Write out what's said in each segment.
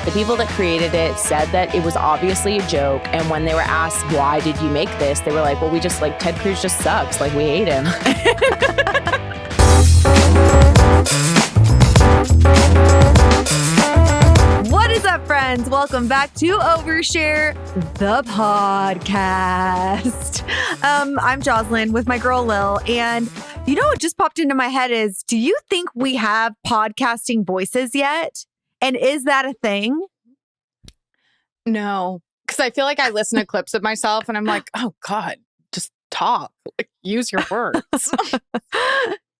The people that created it said that it was obviously a joke. And when they were asked, why did you make this? They were like, well, we just like, Ted Cruz just sucks. Like, we hate him. What is up, friends? Welcome back to Overshare, the podcast. I'm Jocelyn with my girl Lil. And you know what just popped into my head is, do you think we have podcasting voices yet? And is that a thing? No, because I feel like I listen to clips of myself and I'm like, oh God, just talk, like, use your words.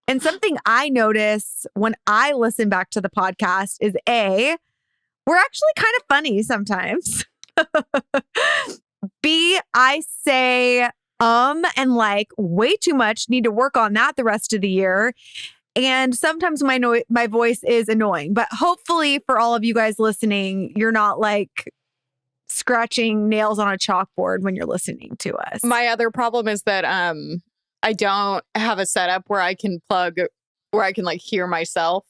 And something I notice when I listen back to the podcast is we're actually kind of funny sometimes. B, I say and like way too much, need to work on that the rest of the year. And sometimes my voice is annoying, but hopefully for all of you guys listening, you're not like scratching nails on a chalkboard when you're listening to us. My other problem is that I don't have a setup where I can like hear myself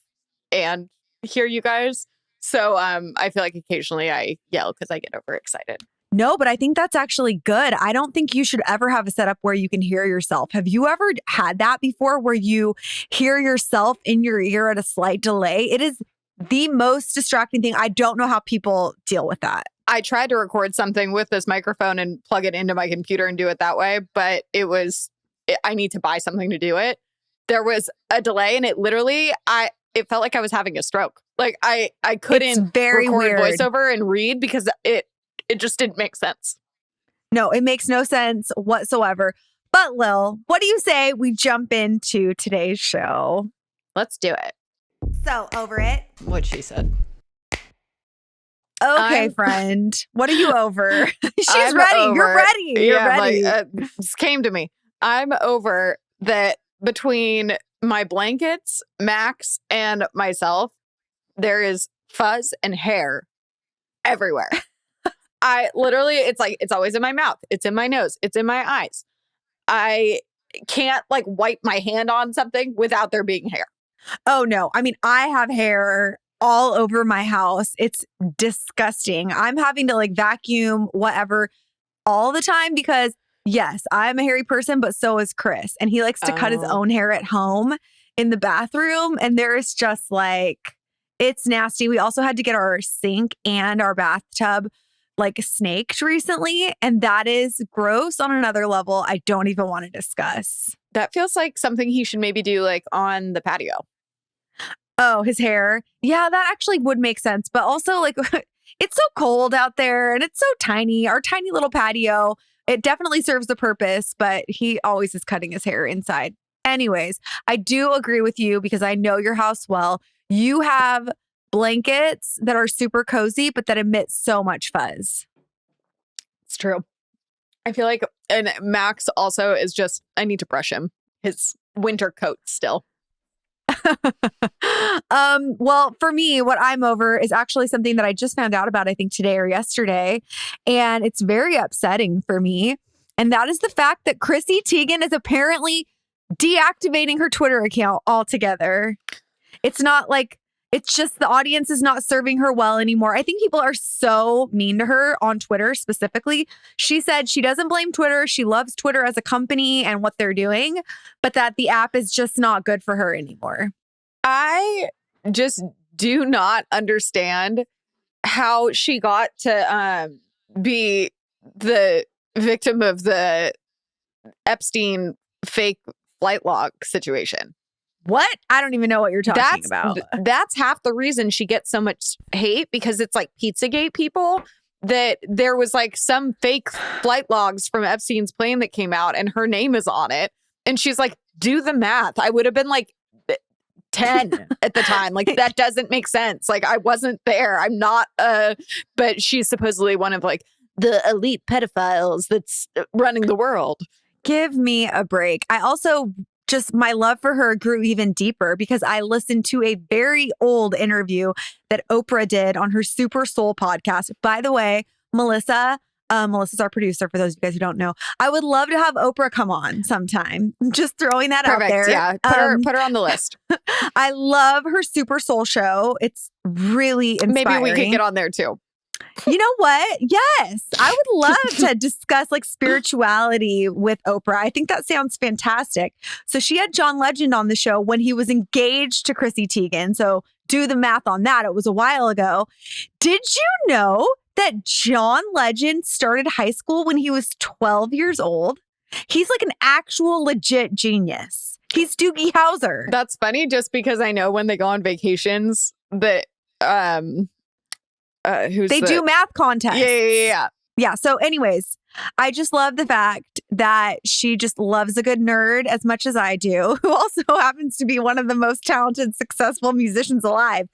and hear you guys. So I feel like occasionally I yell because I get overexcited. No, but I think that's actually good. I don't think you should ever have a setup where you can hear yourself. Have you ever had that before where you hear yourself in your ear at a slight delay? It is the most distracting thing. I don't know how people deal with that. I tried to record something with this microphone and plug it into my computer and do it that way, but I need to buy something to do it. There was a delay and it felt like I was having a stroke. Like I couldn't record weird voiceover and read because it just didn't make sense. No, it makes no sense whatsoever. But Lil, what do you say we jump into today's show? Let's do it. So, over it. What she said. Okay, friend. What are you over? She's I'm ready. over. You're ready. You're ready. This came to me. I'm over that between my blankets, Max, and myself, there is fuzz and hair everywhere. I literally, it's always in my mouth. It's in my nose. It's in my eyes. I can't like wipe my hand on something without there being hair. Oh, no. I mean, I have hair all over my house. It's disgusting. I'm having to like vacuum whatever all the time because yes, I'm a hairy person, but so is Chris. And he likes to cut his own hair at home in the bathroom. And there is just like, it's nasty. We also had to get our sink and our bathtub like snaked recently. And that is gross on another level I don't even want to discuss. That feels like something he should maybe do like on the patio. Oh, his hair. Yeah, that actually would make sense. But also like it's so cold out there and it's so tiny. Our tiny little patio, it definitely serves the purpose, but he always is cutting his hair inside. Anyways, I do agree with you because I know your house well. You have blankets that are super cozy, but that emit so much fuzz. It's true. I feel like, and Max also is just, I need to brush him. His winter coat still. Well, for me, what I'm over is actually something that I just found out about, I think today or yesterday. And it's very upsetting for me. And that is the fact that Chrissy Teigen is apparently deactivating her Twitter account altogether. It's not like, it's just the audience is not serving her well anymore. I think people are so mean to her on Twitter specifically. She said she doesn't blame Twitter. She loves Twitter as a company and what they're doing, but that the app is just not good for her anymore. I just do not understand how she got to be the victim of the Epstein fake flight log situation. What? I don't even know what you're talking about. That's half the reason she gets so much hate, because it's like Pizzagate people, that there was like some fake flight logs from Epstein's plane that came out and her name is on it. And she's like, do the math. I would have been like 10 at the time. Like, that doesn't make sense. Like, I wasn't there. I'm not, but she's supposedly one of like the elite pedophiles that's running the world. Give me a break. I also just, my love for her grew even deeper because I listened to a very old interview that Oprah did on her Super Soul podcast. By the way, Melissa, Melissa's our producer, for those of you guys who don't know. I would love to have Oprah come on sometime. Just throwing that out there. Yeah, put her on the list. I love her Super Soul show. It's really inspiring. Maybe we could get on there too. You know what? Yes. I would love to discuss like spirituality with Oprah. I think that sounds fantastic. So she had John Legend on the show when he was engaged to Chrissy Teigen. So do the math on that. It was a while ago. Did you know that John Legend started high school when he was 12 years old? He's like an actual legit genius. He's Doogie Howser. That's funny just because I know when they go on vacations that they do math contests. Yeah. Yeah. So anyways, I just love the fact that she just loves a good nerd as much as I do, who also happens to be one of the most talented, successful musicians alive.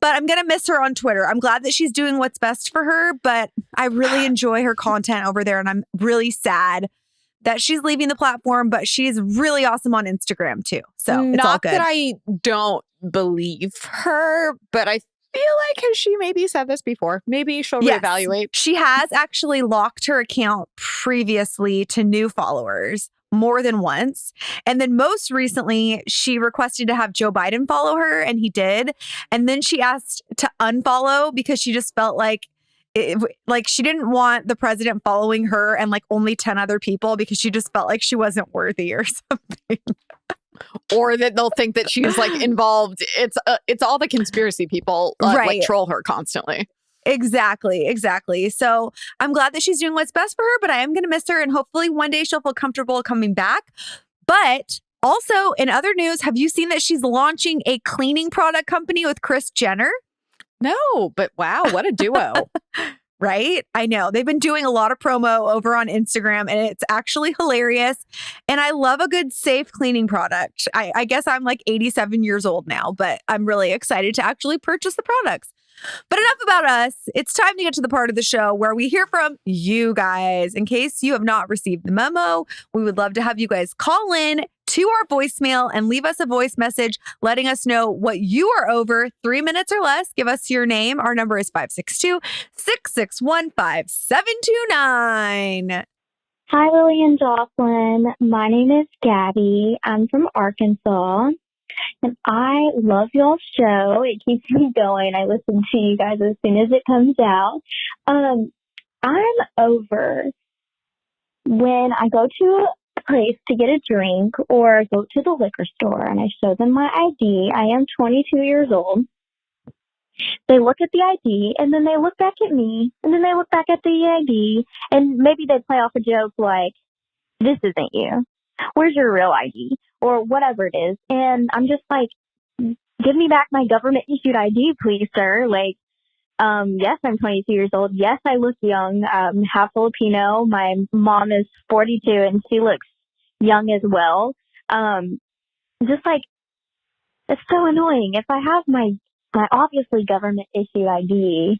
But I'm going to miss her on Twitter. I'm glad that she's doing what's best for her, but I really enjoy her content over there. And I'm really sad that she's leaving the platform, but she's really awesome on Instagram too. So it's all good. Not that I don't believe her, but I feel like has she maybe said this before? Maybe she'll reevaluate. She has actually locked her account previously to new followers more than once. And then most recently, she requested to have Joe Biden follow her, and he did. And then she asked to unfollow because she just felt like she didn't want the president following her and like only 10 other people because she just felt like she wasn't worthy or something. Or that they'll think that she's like involved. It's all the conspiracy people like troll her constantly. Exactly. So I'm glad that she's doing what's best for her, but I am going to miss her. And hopefully one day she'll feel comfortable coming back. But also in other news, have you seen that she's launching a cleaning product company with Kris Jenner? No, but wow, what a duo. Right? I know. They've been doing a lot of promo over on Instagram and it's actually hilarious. And I love a good safe cleaning product. I guess I'm like 87 years old now, but I'm really excited to actually purchase the products. But enough about us. It's time to get to the part of the show where we hear from you guys. In case you have not received the memo, we would love to have you guys call in to our voicemail and leave us a voice message letting us know what you are over 3 minutes or less. Give us your name. Our number is 562-661-5729. Hi, Lily and Jocelyn. My name is Gabby. I'm from Arkansas. And I love y'all's show. It keeps me going. I listen to you guys as soon as it comes out. I'm over when I go to a place to get a drink or go to the liquor store and I show them my ID. I am 22 years old. They look at the ID and then they look back at me and then they look back at the ID and maybe they play off a joke like, this isn't you. Where's your real ID? Or whatever it is. And I'm just like, give me back my government issued ID, please, sir. Like, yes, I'm 22 years old. Yes, I look young. Half Filipino. My mom is 42 and she looks young as well. Just like, it's so annoying. If I have my obviously government issued ID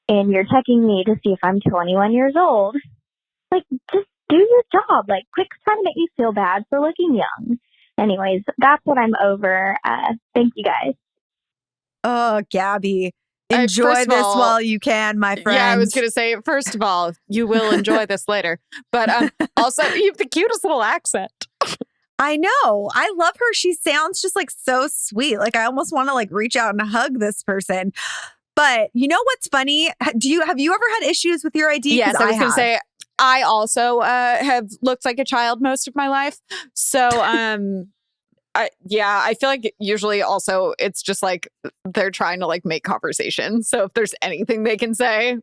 and you're checking me to see if I'm 21 years old, like, just do your job. Like, quit trying to make me feel bad for looking young. Anyways, that's what I'm over. Thank you guys. Oh, Gabby, enjoy this while you can, my friend. Yeah, I was going to say, first of all, you will enjoy this later. But also, you have the cutest little accent. I know. I love her. She sounds just like so sweet. Like I almost want to like reach out and hug this person. But you know what's funny? Have you ever had issues with your ID? Yes, I was going to say, I also have looked like a child most of my life. So, I feel like usually also it's just like they're trying to like make conversation. So if there's anything they can say,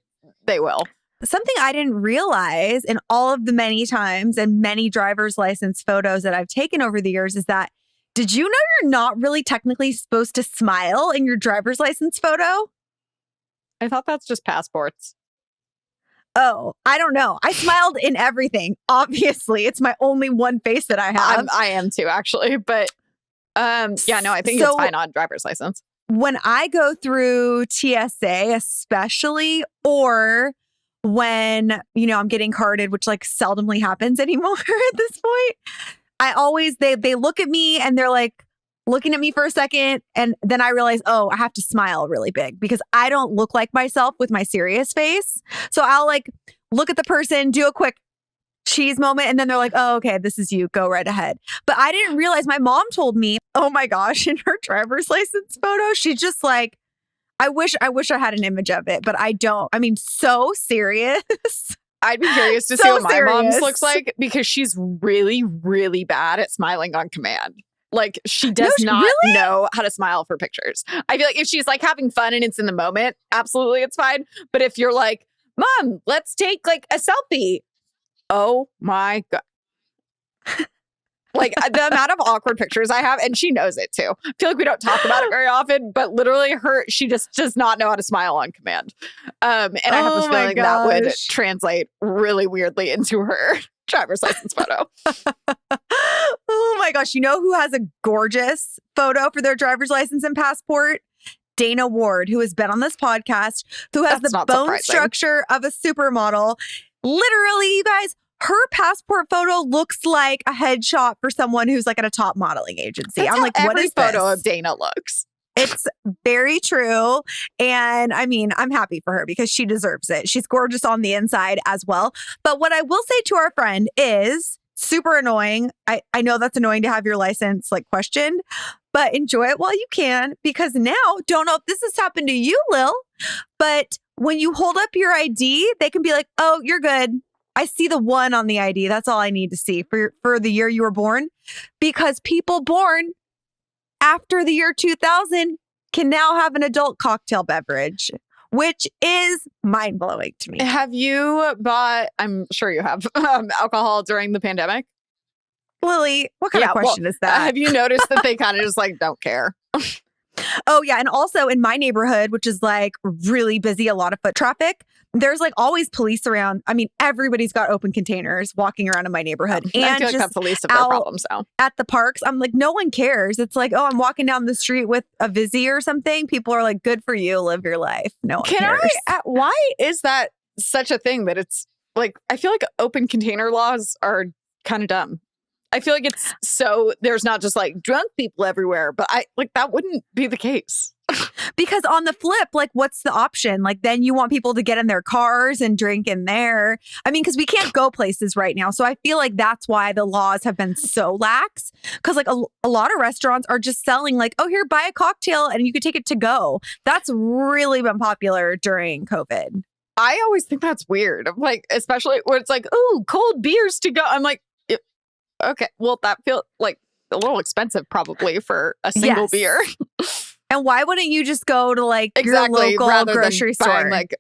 they will. Something I didn't realize in all of the many times and many driver's license photos that I've taken over the years is that, did you know you're not really technically supposed to smile in your driver's license photo? I thought that's just passports. Oh, I don't know. I smiled in everything. Obviously, it's my only one face that I have. I am too, actually. But I think it's fine on driver's license. When I go through TSA, especially, or when, I'm getting carded, which like seldomly happens anymore at this point, I always, they look at me and they're like, looking at me for a second. And then I realize, I have to smile really big because I don't look like myself with my serious face. So I'll like, look at the person, do a quick cheese moment, and then they're like, oh, okay, this is you. Go right ahead. But I didn't realize, my mom told me, oh my gosh, in her driver's license photo, she's just like, I wish I had an image of it, but I don't. I mean, so serious. I'd be curious to see what my mom's looks like, because she's really, really bad at smiling on command. Like, she does not know how to smile for pictures. I feel like if she's like having fun and it's in the moment, absolutely, it's fine. But if you're like, Mom, let's take like a selfie. Oh my God. Like, the amount of awkward pictures I have, and she knows it too. I feel like we don't talk about it very often, but literally she just does not know how to smile on command. And I have a feeling that would translate really weirdly into her driver's license photo. Oh my gosh. You know who has a gorgeous photo for their driver's license and passport? Dana Ward, who has been on this podcast, who has the bone structure of a supermodel. Literally, you guys, her passport photo looks like a headshot for someone who's like at a top modeling agency. That's I'm like, what is every photo this? of Dana looks. It's very true. And I mean, I'm happy for her because she deserves it. She's gorgeous on the inside as well. But what I will say to our friend is super annoying. I know that's annoying to have your license like questioned, but enjoy it while you can, because now, don't know if this has happened to you, Lil, but when you hold up your ID, they can be like, oh, you're good. I see the 1 on the ID. That's all I need to see for the year you were born, because people born after the year 2000 can now have an adult cocktail beverage, which is mind-blowing to me. Have you bought, I'm sure you have, alcohol during the pandemic? Lily, what kind of question is that? Have you noticed that they kind of just like don't care? Oh, yeah. And also in my neighborhood, which is like really busy, a lot of foot traffic, there's like always police around. I mean, everybody's got open containers walking around in my neighborhood. And I feel like just that's the least of their problems now. At the parks, I'm like, no one cares. It's like, oh, I'm walking down the street with a Vizzy or something. People are like, good for you. Live your life. No one cares. Why is that such a thing that it's like, I feel like open container laws are kind of dumb. I feel like it's so there's not just like drunk people everywhere, but that wouldn't be the case. Because on the flip, like, what's the option? Like, then you want people to get in their cars and drink in there. I mean, because we can't go places right now. So I feel like that's why the laws have been so lax. Because like a lot of restaurants are just selling like, oh, here, buy a cocktail and you could take it to go. That's really been popular during COVID. I always think that's weird. I'm like, especially when it's like, oh, cold beers to go. I'm like, okay, well, that feels like a little expensive probably for a single beer. And why wouldn't you just go to like your local grocery store? Buying, like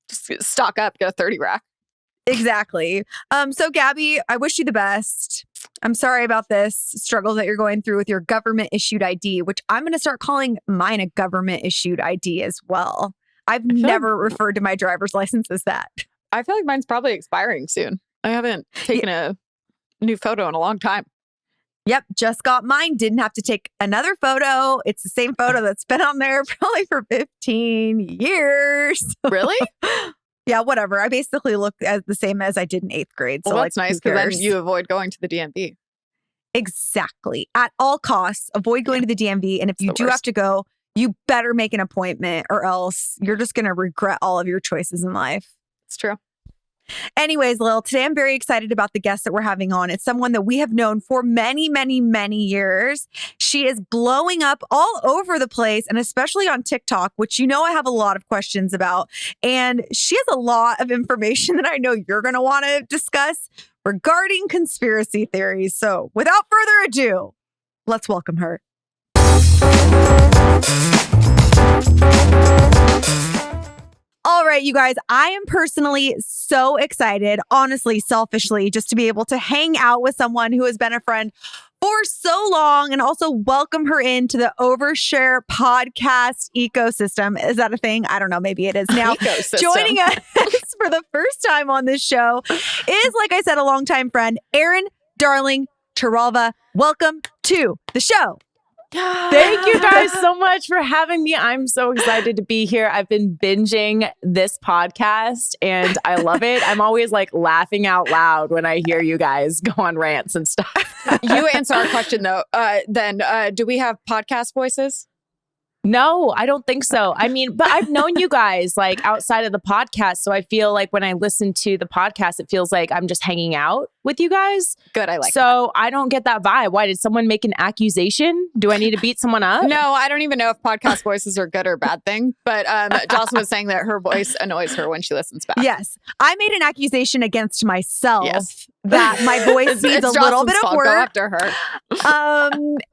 just stock up, get a 30 rack. Exactly. So Gabby, I wish you the best. I'm sorry about this struggle that you're going through with your government issued ID, which I'm going to start calling mine a government issued ID as well. I've never referred to my driver's license as that. I feel like mine's probably expiring soon. I haven't taken a new photo in a long time. Yep, just got mine. Didn't have to take another photo. It's the same photo that's been on there probably for 15 years. Really? Yeah, whatever. I basically look as the same as I did in 8th grade. Well, so that's nice because then you avoid going to the DMV. Exactly. At all costs, avoid going to the DMV. And if you do have to go, you better make an appointment or else you're just going to regret all of your choices in life. It's true. Anyways, Lil, today I'm very excited about the guest that we're having on. It's someone that we have known for many, many, many years. She is blowing up all over the place and especially on TikTok, which you know I have a lot of questions about. And she has a lot of information that I know you're going to want to discuss regarding conspiracy theories. So without further ado, let's welcome her. All right, you guys, I am personally so excited, honestly, selfishly, just to be able to hang out with someone who has been a friend for so long and also welcome her into the Overshare podcast ecosystem. Is that a thing? I don't know. Maybe it is now. Joining us for the first time on this show is, like I said, a longtime friend, Erin, darling, Torralva. Welcome to the show. Thank you guys so much for having me. I'm so excited to be here. I've been binging this podcast and I love it. I'm always like laughing out loud when I hear you guys go on rants and stuff. You answer our question though. Then do we have podcast voices? No, I don't think so. I mean, but I've known you guys like outside of the podcast. So I feel like when I listen to the podcast, it feels like I'm just hanging out with you guys. Good. I like So I don't get that vibe. Why did someone make an accusation? Do I need to beat someone up? No, I don't even know if podcast voices are good or bad thing. But Jocelyn was saying that her voice annoys her when she listens back. Yes. I made an accusation against myself Yes. that my voice needs a little bit of fault. Go work. after her.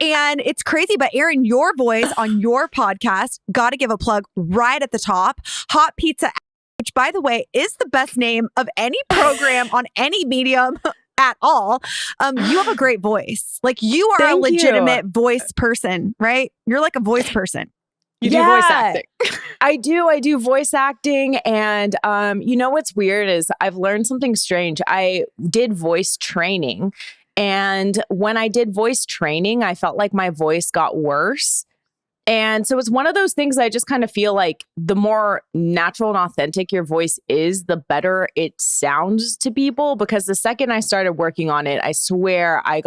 And it's crazy, but Erin, your voice on your podcast, got to give a plug right at the top. Hot Pizza, which by the way, is the best name of any program on any medium at all. You have a great voice. Like you are a Thank legitimate voice person, right? You're like a voice person. You do voice acting. I do voice acting. And you know what's weird is I've learned something strange. I did voice training. And when I did voice training, I felt like my voice got worse. And so it's one of those things I just kind of feel like the more natural and authentic your voice is, the better it sounds to people. Because the second I started working on it, I swear I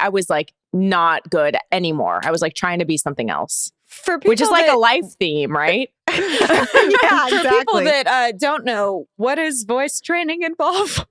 was like not good anymore. I was like trying to be something else. For people Which is like a life theme, right? Yeah, For exactly. people that don't know, what does voice training involve?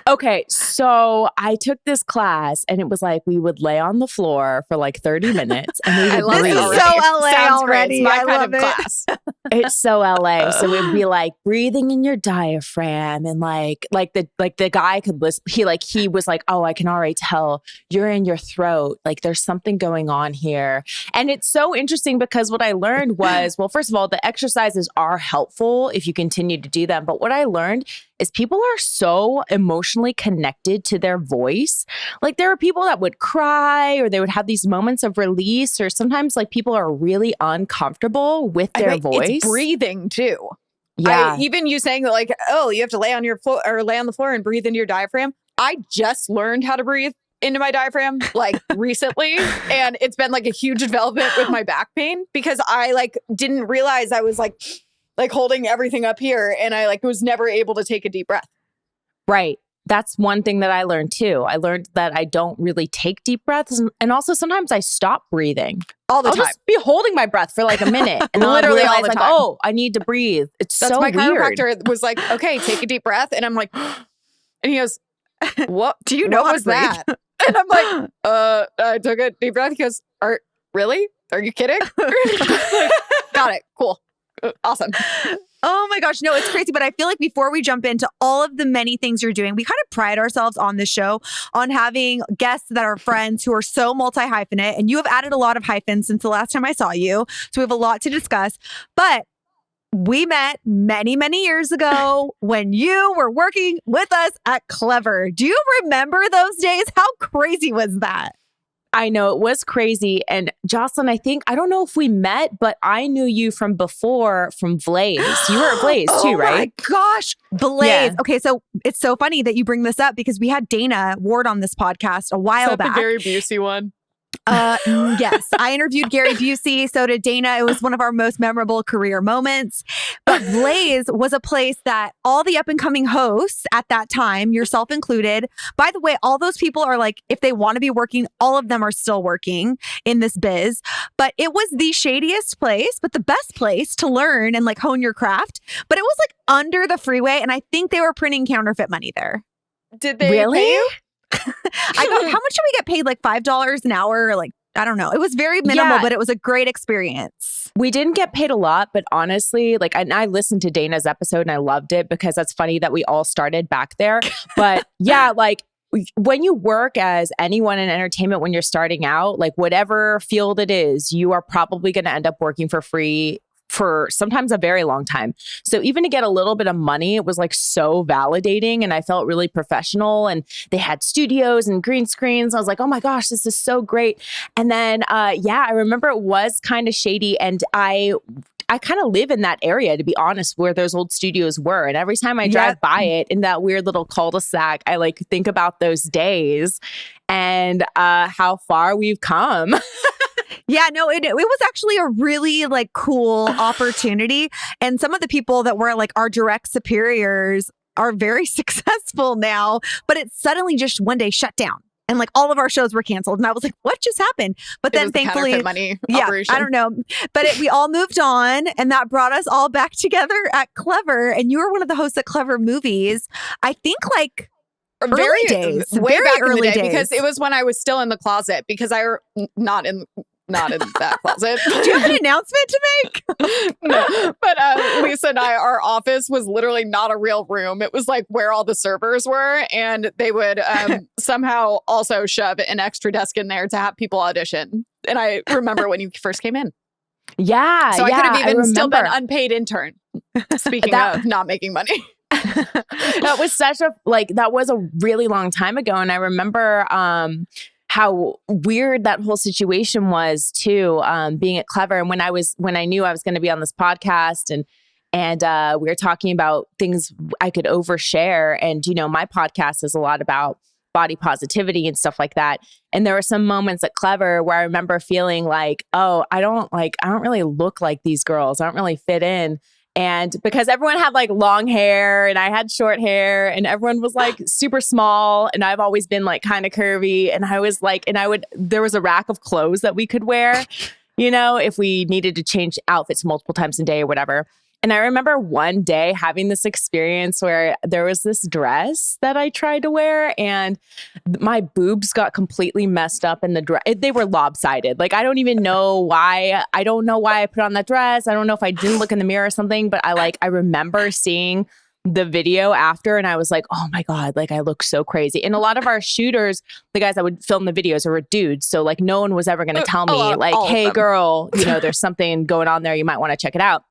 Okay, so I took this class and it was like we would lay on the floor for like 30 minutes and we I would love This it is breathe. so already. LA Sounds great. already. It's my I kind love of it. class. It's so LA. So it would be like breathing in your diaphragm and like the guy could listen. He was like, oh, I can already tell you're in your throat. Like there's something going on here. And it's so interesting because what I learned was, well, first of all, the exercises are helpful if you continue to do them. But what I learned is people are so emotionally connected to their voice. Like there are people that would cry or they would have these moments of release, or sometimes like people are really uncomfortable with their voice. It's breathing too. Yeah. Even you saying that, like, oh, you have to lay on your floor or lay on the floor and breathe into your diaphragm. I just learned how to breathe into my diaphragm like recently, and it's been like a huge development with my back pain because I like didn't realize I was like holding everything up here, and I like was never able to take a deep breath. Right. That's one thing that I learned too. I learned that I don't really take deep breaths. And also sometimes I stop breathing. All the I'll time. just be holding my breath for like a minute. And then Literally I'll all realize the like, time. oh, I need to breathe. It's That's so my weird. chiropractor was like, okay, take a deep breath. And I'm like, and he goes, what? Do you know what how was to breathe? that? And I'm like, I took a deep breath. He goes, really? Are you kidding? Like, got it. Cool. Awesome. Oh my gosh, no, it's crazy. But I feel like before we jump into all of the many things you're doing, we kind of pride ourselves on this show on having guests that are friends who are so multi-hyphenate. And you have added a lot of hyphens since the last time I saw you. So we have a lot to discuss. But we met many, many years ago when you were working with us at Clevver. Do you remember those days? How crazy was that? I know it was crazy. And Jocelyn, I don't know if we met, but I knew you from before from Blaze. You were at Blaze too, right? Oh my gosh. Blaze. Yeah. Okay, so it's so funny that you bring this up because we had Dana Ward on this podcast a while Is that back. the Gary Busey one? Yes, I interviewed Gary Busey. So did Dana. It was one of our most memorable career moments. But Blaze was a place that all the up and coming hosts at that time, yourself included, by the way, all those people are like, if they want to be working, all of them are still working in this biz. But it was the shadiest place, but the best place to learn and like hone your craft. But it was like under the freeway. And I think they were printing counterfeit money there. Did they Really? pay you? I go, how much did we get paid? Like $5 an hour? Or like, I don't know. It was very minimal, Yeah. but it was a great experience. We didn't get paid a lot, but honestly, like, and I listened to Dana's episode and I loved it because that's funny that we all started back there. But yeah, like when you work as anyone in entertainment, when you're starting out, like whatever field it is, you are probably going to end up working for free for sometimes a very long time. So even to get a little bit of money, it was like so validating and I felt really professional, and they had studios and green screens. I was like, oh my gosh, this is so great. And then, I remember it was kind of shady, and I kind of live in that area, to be honest, where those old studios were. And every time I drive by it in that weird little cul-de-sac, I like think about those days and how far we've come. Yeah, no, it was actually a really like cool opportunity. And some of the people that were like our direct superiors are very successful now, but it suddenly just one day shut down. And like all of our shows were canceled. And I was like, what just happened? But then thankfully, counterfeit money yeah, operation. I don't know. But we all moved on, and that brought us all back together at Clevver. And you were one of the hosts at Clevver Movies. I think like early days, way very back early in the day, days. because it was when I was still in the closet, because not in that closet. Do you have an announcement to make? No. But Lisa and our office was literally not a real room. It was like where all the servers were, and they would somehow also shove an extra desk in there to have people audition. And I remember when you first came in. Yeah. So I could have even still been remember. unpaid intern. Speaking of not making money. That was that was a really long time ago. And I remember how weird that whole situation was too, being at Clevver. And when I knew I was going to be on this podcast and we were talking about things I could overshare. And, you know, my podcast is a lot about body positivity and stuff like that. And there were some moments at Clevver where I remember feeling like, oh, I don't really look like these girls. I don't really fit in. And because everyone had like long hair and I had short hair and everyone was like super small and I've always been like kind of curvy. And I was like, there was a rack of clothes that we could wear, you know, if we needed to change outfits multiple times a day or whatever. And I remember one day having this experience where there was this dress that I tried to wear and my boobs got completely messed up in the dress. They were lopsided. Like, I don't know why I put on that dress. I don't know if I didn't look in the mirror or something, but I remember seeing the video after and I was like, oh my God, like I look so crazy. And a lot of our shooters, the guys that would film the videos were dudes. So like no one was ever going to tell me like, hey girl, you know, there's something going on there. You might want to check it out.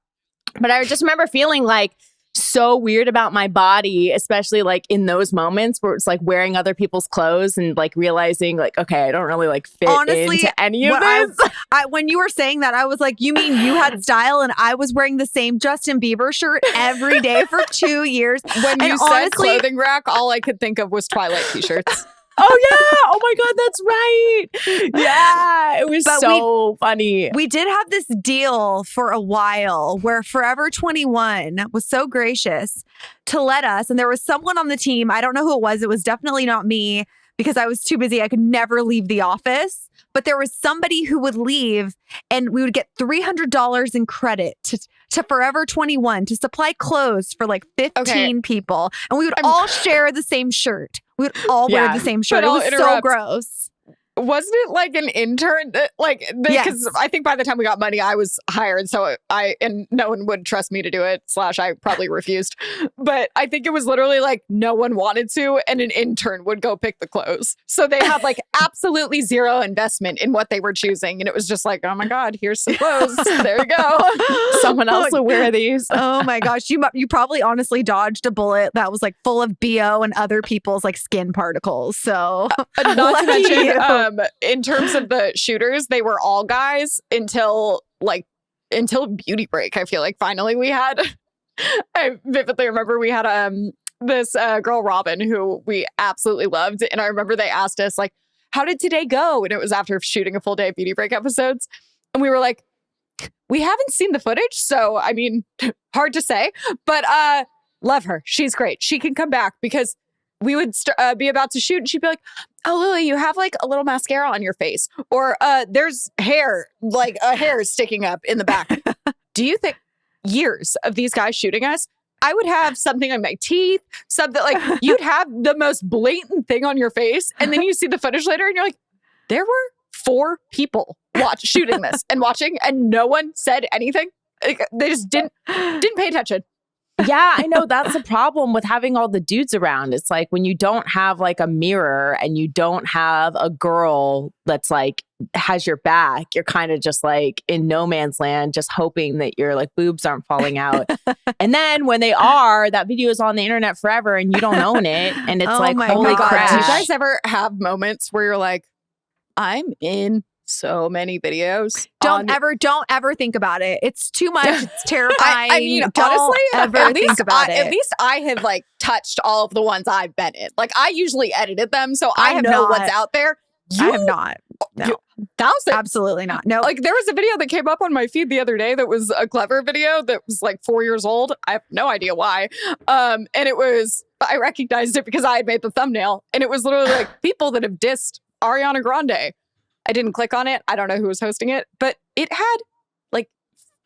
But I just remember feeling like so weird about my body, especially like in those moments where it's like wearing other people's clothes and like realizing like, okay, I don't really like fit into any of this. When you were saying that, I was like, you mean you had style and I was wearing the same Justin Bieber shirt every day for 2 years? When you said clothing rack, all I could think of was Twilight t-shirts. Oh yeah! Oh my God, that's right. Yeah, it was so funny. We did have this deal for a while where Forever 21 was so gracious to let us, and there was someone on the team. I don't know who it was. It was definitely not me because I was too busy. I could never leave the office. But there was somebody who would leave, and we would get $300 in credit to Forever 21 to supply clothes for like 15 people, and we would all share the same shirt. We would all wear the same shirt. It was so gross. Wasn't it like an intern? Because I think by the time we got money, I was hired. So and no one would trust me to do it. / I probably refused. But I think it was literally like no one wanted to. And an intern would go pick the clothes. So they had like absolutely zero investment in what they were choosing. And it was just like, oh my God, here's some clothes. There you go. Someone else will wear these. Oh my gosh. You probably honestly dodged a bullet that was like full of BO and other people's like skin particles. So not to mention, in terms of the shooters, they were all guys until beauty break. I feel like finally we had, I vividly remember we had this girl, Robin, who we absolutely loved. And I remember they asked us like, how did today go? And it was after shooting a full day of beauty break episodes. And we were like, we haven't seen the footage. So, I mean, hard to say, but love her. She's great. She can come back because we would be about to shoot and she'd be like, oh, Lily, you have like a little mascara on your face, or there's hair, like a hair sticking up in the back. Do you think years of these guys shooting us, I would have something on my teeth, something like you'd have the most blatant thing on your face. And then you see the footage later and you're like, there were 4 people shooting this and watching and no one said anything. Like, they just didn't pay attention. Yeah, I know that's a problem with having all the dudes around. It's like when you don't have like a mirror and you don't have a girl that's like has your back, you're kind of just like in no man's land, just hoping that your like boobs aren't falling out. And then when they are, that video is on the internet forever and you don't own it. And it's like, holy crap. Do you guys ever have moments where you're like, I'm in so many videos? Don't ever think about it. It's too much. It's terrifying. I mean, honestly, at least I have like touched all of the ones I've been in. Like I usually edited them, so I know what's out there. I have not. No, thousands. absolutely not. No. Like there was a video that came up on my feed the other day that was a Clevver video that was like 4 years old. I have no idea why. And I recognized it because I had made the thumbnail, and it was literally like people that have dissed Ariana Grande. I didn't click on it. I don't know who was hosting it, but it had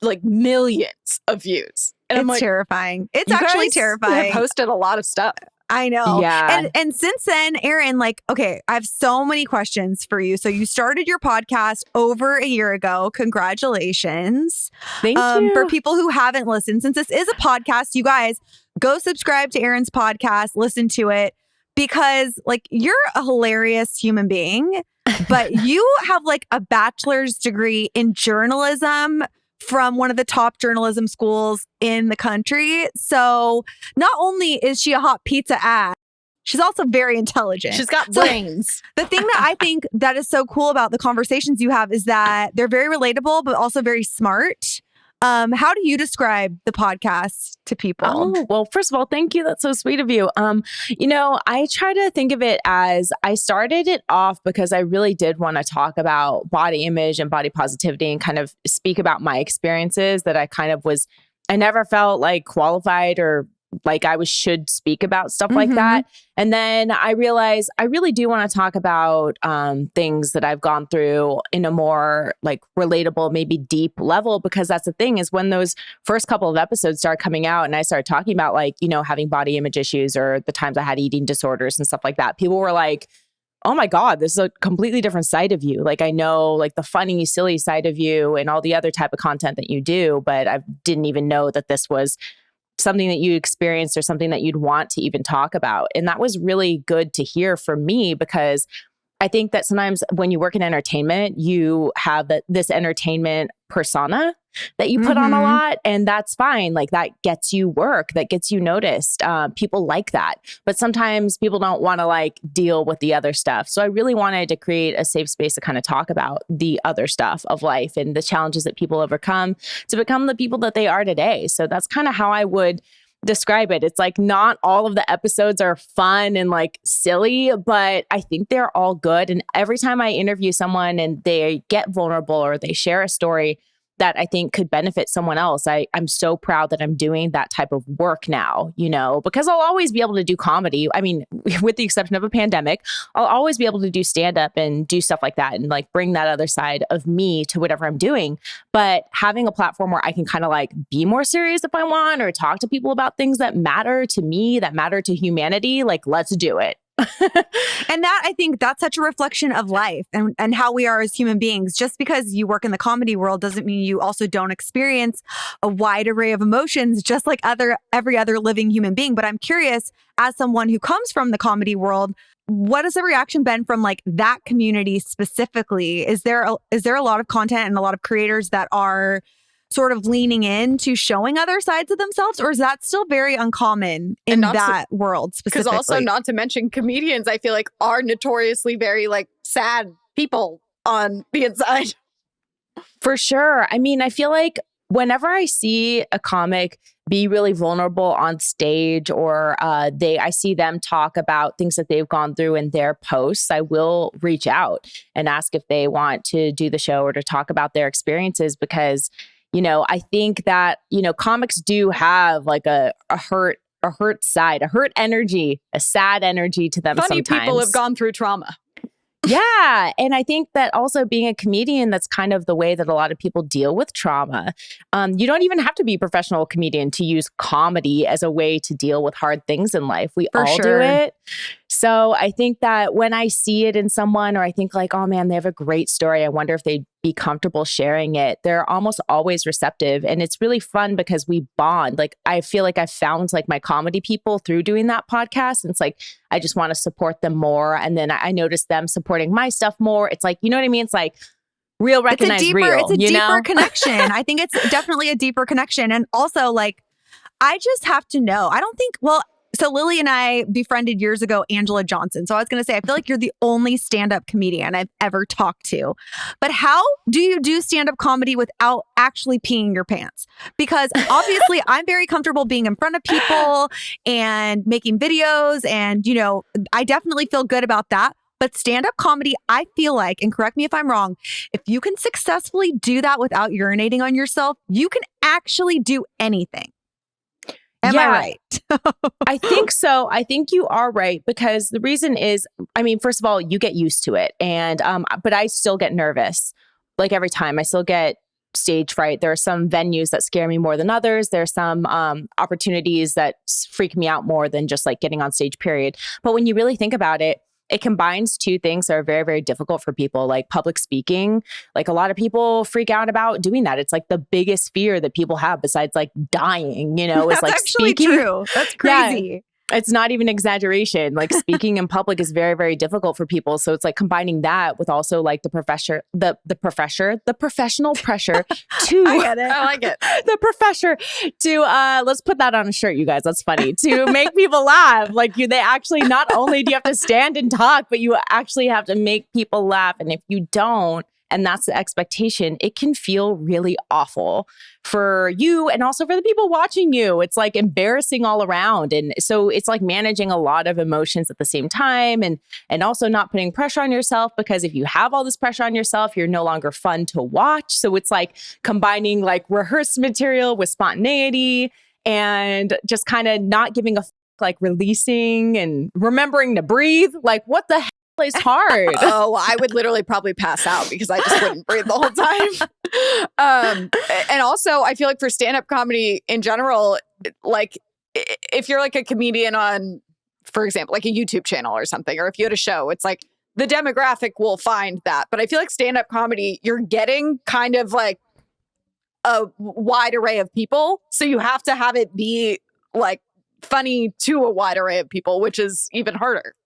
like millions of views. And it's I'm like, terrifying. It's actually terrifying. Have posted a lot of stuff. I know. Yeah. And since then, Erin, like, okay, I have so many questions for you. So you started your podcast over a year ago. Congratulations. Thank you. For people who haven't listened, since this is a podcast, you guys go subscribe to Erin's podcast, listen to it, because like you're a hilarious human being, but you have like a bachelor's degree in journalism from one of the top journalism schools in the country. So not only is she a hot pizza ass, she's also very intelligent. She's got brains. The thing that I think that is so cool about the conversations you have is that they're very relatable, but also very smart. How do you describe the podcast to people? Oh, well, first of all, thank you. That's so sweet of you. I try to think of it as I started it off because I really did want to talk about body image and body positivity and kind of speak about my experiences that I never felt like qualified or like I should speak about stuff like that. And then I realized I really do want to talk about things that I've gone through in a more like relatable, maybe deep level, because that's the thing is when those first couple of episodes started coming out and I started talking about like, having body image issues or the times I had eating disorders and stuff like that, people were like, oh my God, this is a completely different side of you. Like I know like the funny, silly side of you and all the other type of content that you do, but I didn't even know that this was something that you experienced or something that you'd want to even talk about. And that was really good to hear for me because I think that sometimes when you work in entertainment, you have this entertainment persona that you put on a lot, and that's fine. Like that gets you work, that gets you noticed. People like that, but sometimes people don't want to like deal with the other stuff. So I really wanted to create a safe space to kind of talk about the other stuff of life and the challenges that people overcome to become the people that they are today. So that's kind of how I would describe it. It's like not all of the episodes are fun and like silly, but I think they're all good. And every time I interview someone and they get vulnerable or they share a story that I think could benefit someone else, I'm so proud that I'm doing that type of work now, because I'll always be able to do comedy. I mean, with the exception of a pandemic, I'll always be able to do stand up and do stuff like that and like bring that other side of me to whatever I'm doing. But having a platform where I can kind of like be more serious if I want or talk to people about things that matter to me, that matter to humanity, like let's do it. And that, I think that's such a reflection of life and how we are as human beings. Just because you work in the comedy world doesn't mean you also don't experience a wide array of emotions, just like every other living human being. But I'm curious, as someone who comes from the comedy world, what has the reaction been from like that community specifically? Is there a lot of content and a lot of creators that are sort of leaning into showing other sides of themselves, or is that still very uncommon in that world specifically? Because also, not to mention comedians, I feel like are notoriously very like sad people on the inside. For sure. I mean, I feel like whenever I see a comic be really vulnerable on stage or I see them talk about things that they've gone through in their posts, I will reach out and ask if they want to do the show or to talk about their experiences because I think that, comics do have like a hurt side, a hurt energy, a sad energy to them Funny sometimes. People have gone through trauma. Yeah. And I think that also being a comedian, that's kind of the way that a lot of people deal with trauma. You don't even have to be a professional comedian to use comedy as a way to deal with hard things in life. We all do it. So I think that when I see it in someone or I think like, oh man, they have a great story, I wonder if they'd be comfortable sharing it. They're almost always receptive. And it's really fun because we bond. Like I feel like I found like my comedy people through doing that podcast. And it's like, I just want to support them more. And then I noticed them supporting my stuff more. It's like, you know what I mean? It's like real recognize real. It's a deeper connection. I think it's definitely a deeper connection. And also like, I just have to know, so Lily and I befriended years ago Angela Johnson. So I was going to say, I feel like you're the only stand-up comedian I've ever talked to. But how do you do stand-up comedy without actually peeing your pants? Because obviously I'm very comfortable being in front of people and making videos. And, I definitely feel good about that. But stand-up comedy, I feel like, and correct me if I'm wrong, if you can successfully do that without urinating on yourself, you can actually do anything. Am I right? I think so. I think you are right, because the reason is, I mean, first of all, you get used to it. And, but I still get nervous. Like every time I still get stage fright. There are some venues that scare me more than others. There are some opportunities that freak me out more than just like getting on stage, period. But when you really think about it, it combines two things that are very, very difficult for people, like public speaking. Like a lot of people freak out about doing that. It's like the biggest fear that people have besides like dying, you know, is That's like actually speaking. true. That's crazy. Yeah. It's not even exaggeration. Like speaking in public is very, very difficult for people. So it's like combining that with also like the professional pressure to I get it. I like it. the professor to let's put that on a shirt, you guys. That's funny. To make people laugh. Like they actually, not only do you have to stand and talk, but you actually have to make people laugh. And if you don't, and that's the expectation, it can feel really awful for you and also for the people watching you. It's like embarrassing all around. And so it's like managing a lot of emotions at the same time, and also not putting pressure on yourself, because if you have all this pressure on yourself, you're no longer fun to watch. So it's like combining like rehearsed material with spontaneity and just kind of not giving a like releasing and remembering to breathe. Like what the is hard. Oh, I would literally probably pass out because I just wouldn't breathe the whole time. And also, I feel like for stand-up comedy in general, like if you're like a comedian on, for example, like a YouTube channel or something, or if you had a show, it's like the demographic will find that. But I feel like stand-up comedy, you're getting kind of like a wide array of people. So you have to have it be like funny to a wide array of people, which is even harder.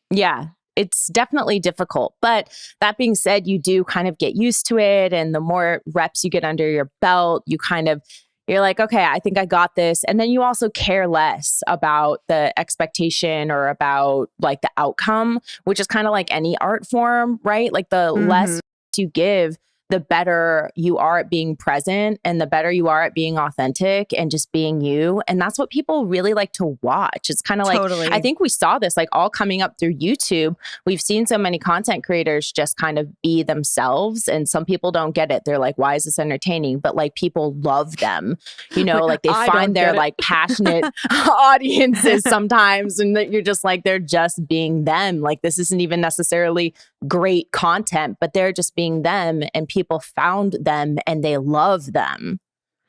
Yeah. It's definitely difficult. But that being said, you do kind of get used to it. And the more reps you get under your belt, you're like, okay, I think I got this. And then you also care less about the expectation or about like the outcome, which is kind of like any art form, right? Like the less you give, the better you are at being present and the better you are at being authentic and just being you. And that's what people really like to watch. It's kind of like, Totally. I think we saw this like all coming up through YouTube. We've seen so many content creators just kind of be themselves. And some people don't get it. They're like, why is this entertaining? But like people love them, you know, like they find their like passionate audiences sometimes. And that you're just like, they're just being them. Like this isn't even necessarily great content, but they're just being them, and people found them and they love them.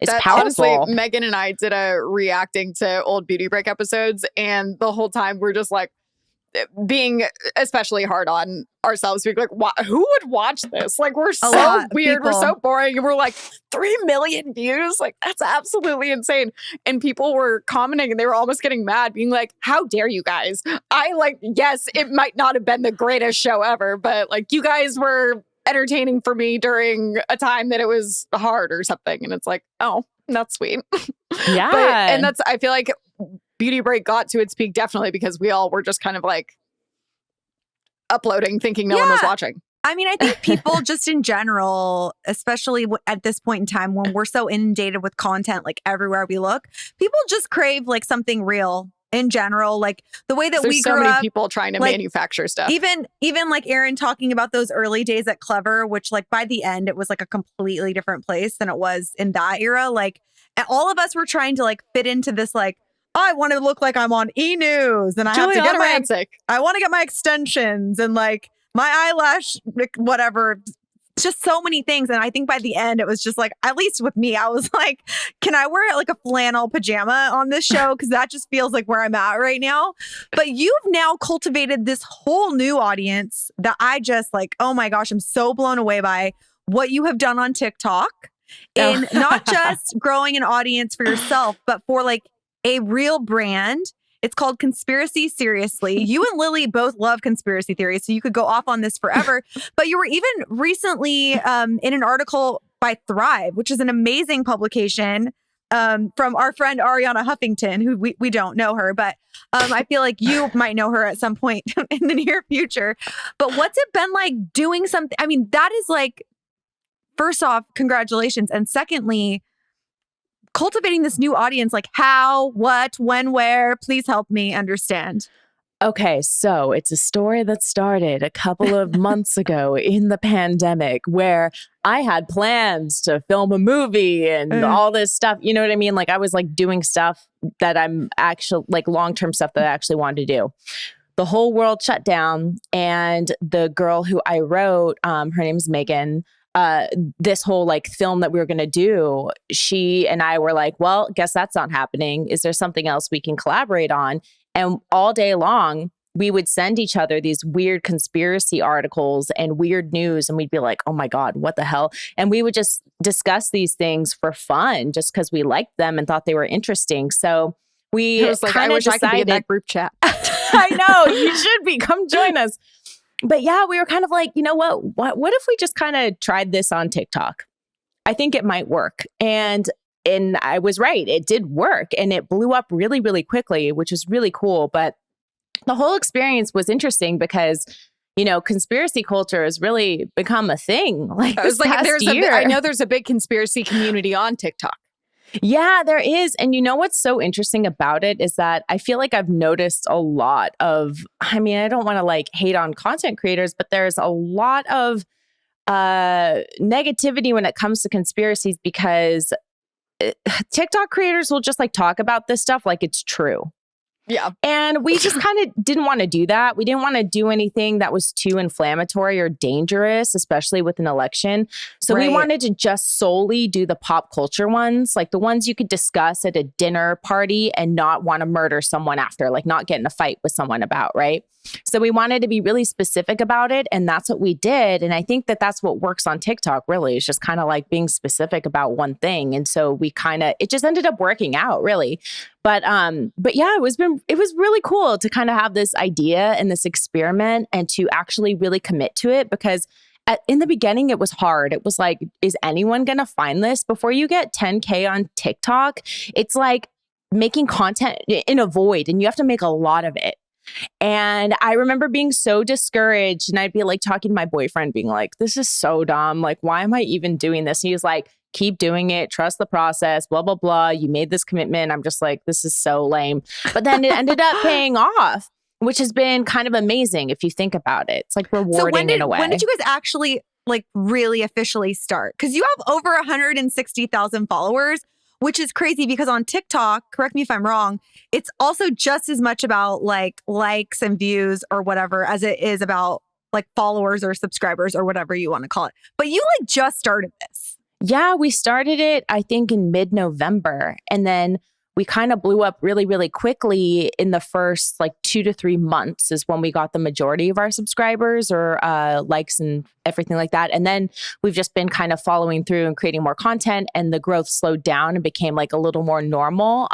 It's powerful. Honestly, Megan and I did a reacting to old Beauty Break episodes, and the whole time we're just like being especially hard on ourselves. We're like, who would watch this? Like, we're so weird. We're so boring. And we're like, 3 million views? Like, that's absolutely insane. And people were commenting and they were almost getting mad, being like, how dare you guys? Yes, it might not have been the greatest show ever, but like, you guys were entertaining for me during a time that it was hard or something. And it's like, oh, that's sweet. Yeah. And I feel like Beauty Break got to its peak definitely because we all were just kind of like uploading thinking no one was watching. I mean, I think people just in general, especially at this point in time when we're so inundated with content, like everywhere we look, people just crave like something real in general. Like the way that we grew so many up, people trying to like, manufacture stuff. Even like Erin talking about those early days at Clevver, which like by the end, it was like a completely different place than it was in that era. Like all of us were trying to like fit into this like, I want to look like I'm on E! News and I have to get I want to get my extensions and like my eyelash, whatever, just so many things. And I think by the end, it was just like, at least with me, I was like, can I wear like a flannel pajama on this show? Because that just feels like where I'm at right now. But you've now cultivated this whole new audience that I just like, oh my gosh, I'm so blown away by what you have done on TikTok. And not just growing an audience for yourself, but for like a real brand. It's called Conspiracies Seriously. You and Lily both love conspiracy theories, so you could go off on this forever. But you were even recently in an article by Thrive, which is an amazing publication from our friend Ariana Huffington, who we don't know her, but I feel like you might know her at some point in the near future. But what's it been like doing something? I mean, that is like, first off, congratulations. And secondly, cultivating this new audience, like how, what, when, where, please help me understand. Okay, so it's a story that started a couple of months ago in the pandemic where I had plans to film a movie and all this stuff. You know what I mean? Like I was like doing stuff that I'm actually like long-term stuff that I actually wanted to do. The whole world shut down, and the girl who I wrote, her name's Megan. This whole like film that we were going to do, she and I were like, well, guess that's not happening. Is there something else we can collaborate on? And all day long, we would send each other these weird conspiracy articles and weird news. And we'd be like, oh my God, what the hell? And we would just discuss these things for fun just because we liked them and thought they were interesting. So we It was like, I wish I could be in that group chat. I know, you should be. Come join us. But yeah, we were kind of like, you know what if we just kind of tried this on TikTok? I think it might work. And I was right. It did work and it blew up really, really quickly, which was really cool. But the whole experience was interesting because, you know, conspiracy culture has really become a thing. Like, I was like, year. I know there's a big conspiracy community on TikTok. Yeah, there is. And you know what's so interesting about it is that I feel like I've noticed a lot of, I mean, I don't want to like hate on content creators, but there's a lot of negativity when it comes to conspiracies because TikTok creators will just like talk about this stuff like it's true. Yeah. And we just kind of didn't want to do that. We didn't want to do anything that was too inflammatory or dangerous, especially with an election. So we wanted to just solely do the pop culture ones, like the ones you could discuss at a dinner party and not want to murder someone after, like not get in a fight with someone about, right? So we wanted to be really specific about it. And that's what we did. And I think that that's what works on TikTok, really. It's just kind of like being specific about one thing. And so we it just ended up working out, really. But yeah, it was really cool to kind of have this idea and this experiment and to actually really commit to it because in the beginning, it was hard. It was like, is anyone going to find this? Before you get 10K on TikTok, it's like making content in a void and you have to make a lot of it. And I remember being so discouraged and I'd be like talking to my boyfriend being like, this is so dumb. Like, why am I even doing this? And he was like, keep doing it. Trust the process, blah, blah, blah. You made this commitment. I'm just like, this is so lame. But then it ended up paying off, which has been kind of amazing if you think about it. It's like rewarding in a way. When did you guys actually like really officially start? Because you have over 160,000 followers, which is crazy because on TikTok, correct me if I'm wrong, it's also just as much about like likes and views or whatever as it is about like followers or subscribers or whatever you want to call it. But you like just started this. Yeah, we started it, I think, in mid-November. And then we kind of blew up really, really quickly in the first like 2 to 3 months is when we got the majority of our subscribers or likes and everything like that. And then we've just been kind of following through and creating more content and the growth slowed down and became like a little more normal.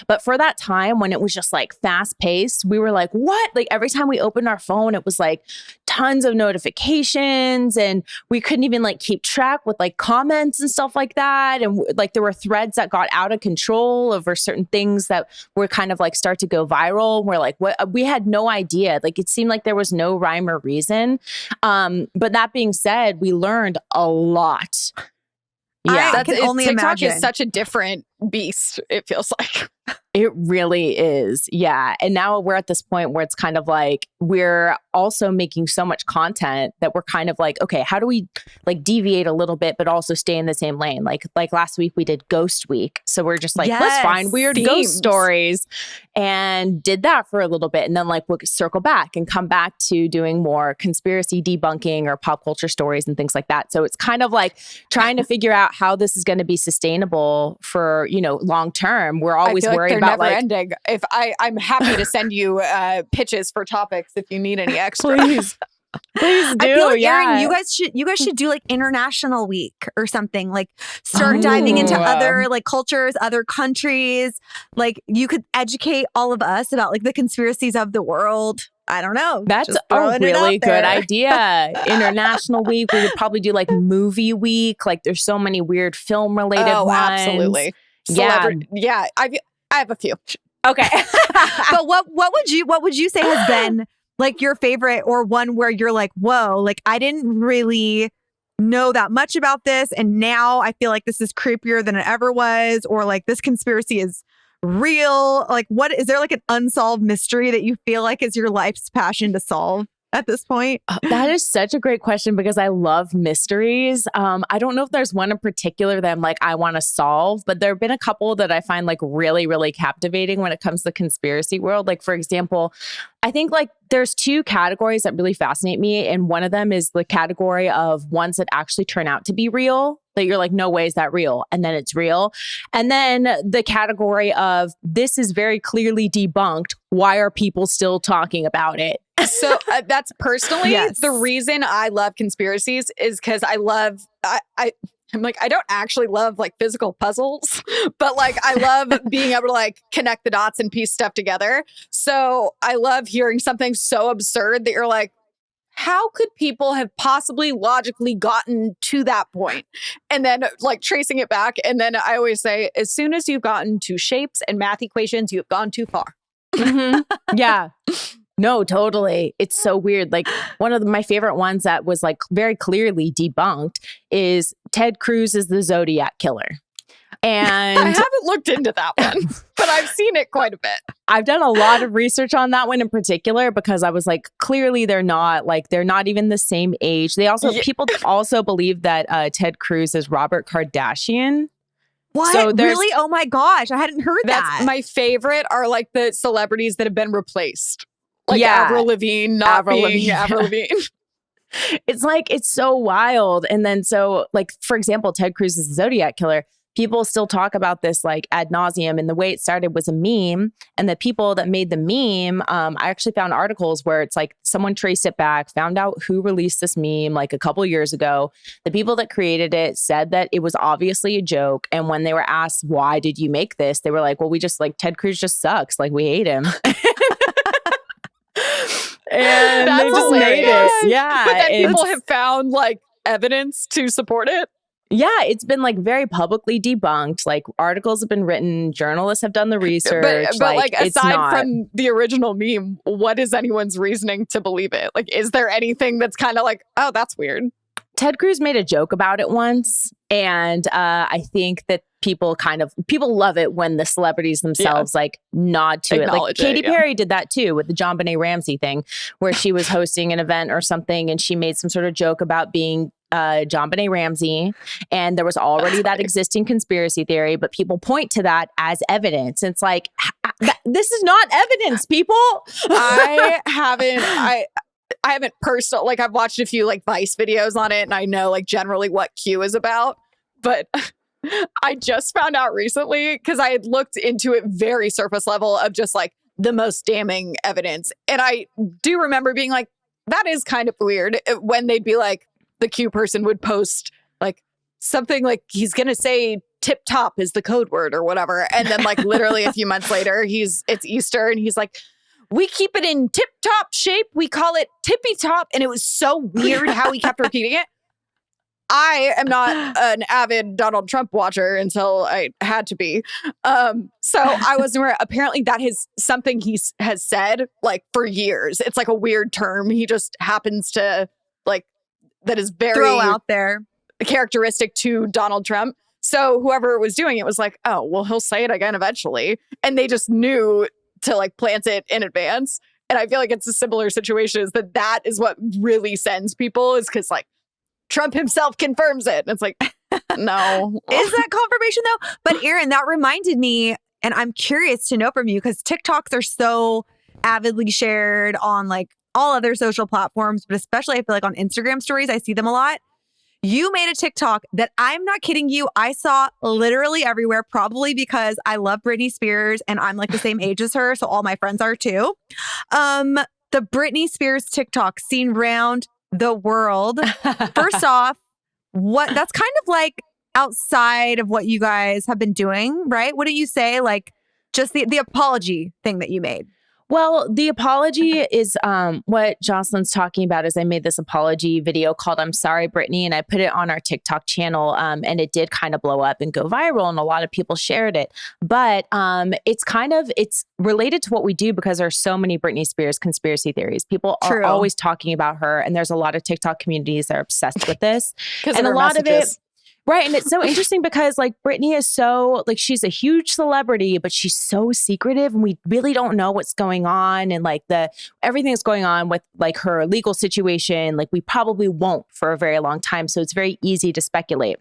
But for that time when it was just like fast paced, we were like, what? Like every time we opened our phone, it was like tons of notifications and we couldn't even like keep track with like comments and stuff like that. And like there were threads that got out of control over certain things that were kind of like start to go viral. We're like, what? We had no idea. Like it seemed like there was no rhyme or reason. But that being said, we learned a lot. Yeah, I can only TikTok imagine. is such a different beast, it feels like. It really is. Yeah. And now we're at this point where it's kind of like we're also making so much content that we're kind of like, okay, how do we like deviate a little bit, but also stay in the same lane? Like last week we did Ghost Week. So we're just like, let's find weird ghost stories and did that for a little bit. And then like we'll circle back and come back to doing more conspiracy debunking or pop culture stories and things like that. So it's kind of like trying to figure out how this is going to be sustainable for, you know, long term. We're always worried about never ending. If I'm happy to send you pitches for topics if you need any extra. Please do. I feel like, Erin, you guys should do like International Week or something. Like start diving into other like cultures, other countries. Like you could educate all of us about like the conspiracies of the world. I don't know. That's a really good idea. International Week. We would probably do like movie week. Like there's so many weird film related ones. Absolutely. Yeah. I have a few. Okay. But what would you say has been like your favorite or one where you're like, whoa, like I didn't really know that much about this. And now I feel like this is creepier than it ever was. Or like this conspiracy is real? Like, what is there like an unsolved mystery that you feel like is your life's passion to solve at this point? That is such a great question because I love mysteries. I don't know if there's one in particular that I'm like, I want to solve, but there have been a couple that I find like really, really captivating when it comes to the conspiracy world. Like, for example, I think like there's two categories that really fascinate me. And one of them is the category of ones that actually turn out to be real, that you're like, no way is that real? And then it's real. And then the category of this is very clearly debunked. Why are people still talking about it? So that's personally Yes. the reason I love conspiracies is because I'm like, I don't actually love like physical puzzles, but like I love being able to like connect the dots and piece stuff together. So I love hearing something so absurd that you're like, how could people have possibly logically gotten to that point? And then like tracing it back. And then I always say, as soon as you've gotten to shapes and math equations, you've gone too far. Mm-hmm. Yeah. No, totally. It's so weird. Like one of my favorite ones that was like very clearly debunked is Ted Cruz is the Zodiac killer. And I haven't looked into that one, but I've seen it quite a bit. I've done a lot of research on that one in particular because I was like, clearly they're not even the same age. They also, people also believe that Ted Cruz is Robert Kardashian. What? So really? Oh my gosh. I hadn't heard that. My favorite are like the celebrities that have been replaced. Like Yeah. Avril Lavigne not Avril being Lavigne. Avril Lavigne. It's like, it's so wild. And then so like, for example, Ted Cruz is the Zodiac killer. People still talk about this like ad nauseum. And the way it started was a meme. And the people that made the meme, I actually found articles where it's like someone traced it back, found out who released this meme like a couple years ago. The people that created it said that it was obviously a joke. And when they were asked, why did you make this? They were like, well, we just like Ted Cruz just sucks. Like we hate him. And That's they just made hilarious. it. Yeah. But then people it's- have found like evidence to support it. Yeah, it's been like very publicly debunked. Like articles have been written, journalists have done the research. But like it's aside not. from the original meme, what is anyone's reasoning to believe it? Like, is there anything that's kind of like, oh, that's weird? Ted Cruz made a joke about it once, and I think that people love it when the celebrities themselves like nod to it. Like Acknowledge it, Katy yeah. Perry did that too with the John Benet Ramsey thing, where she was hosting an event or something, and she made some sort of joke about being John Benet Ramsey, and there was already that existing conspiracy theory, but people point to that as evidence. It's like this is not evidence, people. I haven't personal, like I've watched a few like Vice videos on it and I know like generally what Q is about, but I just found out recently because I had looked into it very surface level of just like the most damning evidence. And I do remember being like, that is kind of weird when they'd be like, the Q person would post like something like he's going to say tip top is the code word or whatever. And then like literally a few months later, it's Easter and he's like, we keep it in tip top shape. We call it tippy top. And it was so weird how he kept repeating it. I am not an avid Donald Trump watcher until I had to be. So I wasn't aware. Apparently that is something he has said like for years. It's like a weird term. He just happens to like, that is very Throw out there. characteristic to Donald Trump. So whoever was doing it was like, oh, well, he'll say it again eventually. And they just knew to like plant it in advance. And I feel like it's a similar situation is that is what really sends people is because like Trump himself confirms it. And it's like, no. Is that confirmation though? But Erin, that reminded me, and I'm curious to know from you because TikToks are so avidly shared on like all other social platforms, but especially I feel like on Instagram stories, I see them a lot. You made a TikTok that I'm not kidding you. I saw literally everywhere, probably because I love Britney Spears and I'm like the same age as her. So all my friends are too. The Britney Spears TikTok seen round the world. First off, that's kind of like outside of what you guys have been doing, right? What do you say? Like just the apology thing that you made. Well, the apology is what Jocelyn's talking about is I made this apology video called I'm Sorry, Britney, and I put it on our TikTok channel and it did kind of blow up and go viral and a lot of people shared it. But it's related to what we do because there's so many Britney Spears conspiracy theories. People are always talking about her and there's a lot of TikTok communities that are obsessed with this. And a lot of it, Right. And it's so interesting because like Britney is so like she's a huge celebrity, but she's so secretive and we really don't know what's going on. And like everything that's going on with like her legal situation, like we probably won't for a very long time. So it's very easy to speculate.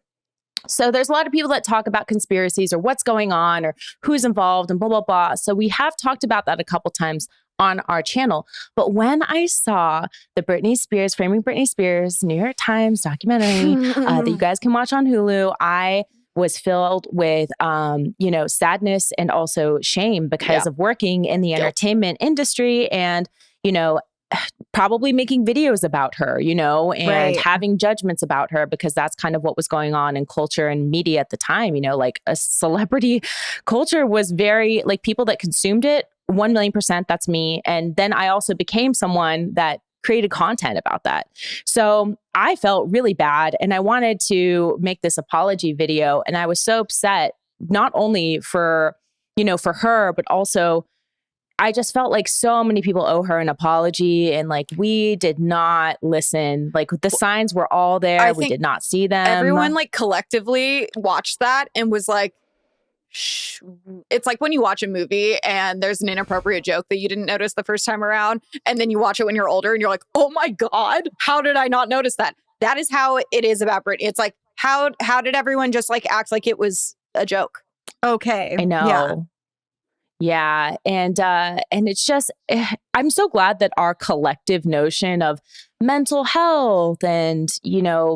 So there's a lot of people that talk about conspiracies or what's going on or who's involved and blah, blah, blah. So we have talked about that a couple times on our channel. But when I saw the Framing Britney Spears, New York Times documentary that you guys can watch on Hulu, I was filled with, sadness and also shame because of working in the entertainment industry and, probably making videos about her, and having judgments about her because that's kind of what was going on in culture and media at the time, like a celebrity culture was very like people that consumed it 1,000,000%. That's me. And then I also became someone that created content about that. So I felt really bad and I wanted to make this apology video. And I was so upset, not only for her, but also I just felt like so many people owe her an apology and like we did not listen. Like the signs were all there. We did not see them. Everyone like collectively watched that and was like, shh. It's like when you watch a movie and there's an inappropriate joke that you didn't notice the first time around. And then you watch it when you're older and you're like, oh my God, how did I not notice that? That is how it is about Britney. It's like, how did everyone just like act like it was a joke? Okay. I know. Yeah. And it's just, I'm so glad that our collective notion of mental health and,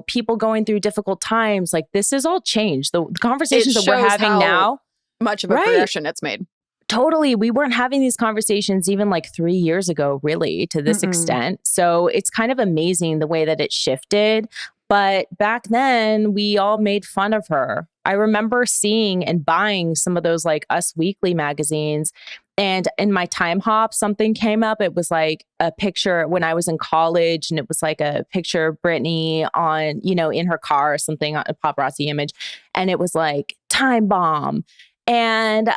people going through difficult times, like this is all changed. The conversations that we're having now. Much of a progression it's made. Totally. We weren't having these conversations even like 3 years ago, really, to this extent. So it's kind of amazing the way that it shifted. But back then, we all made fun of her. I remember seeing and buying some of those like Us Weekly magazines. And in my time hop, something came up. It was like a picture when I was in college and it was like a picture of Britney on, in her car or something, a paparazzi image. And it was like time bomb. And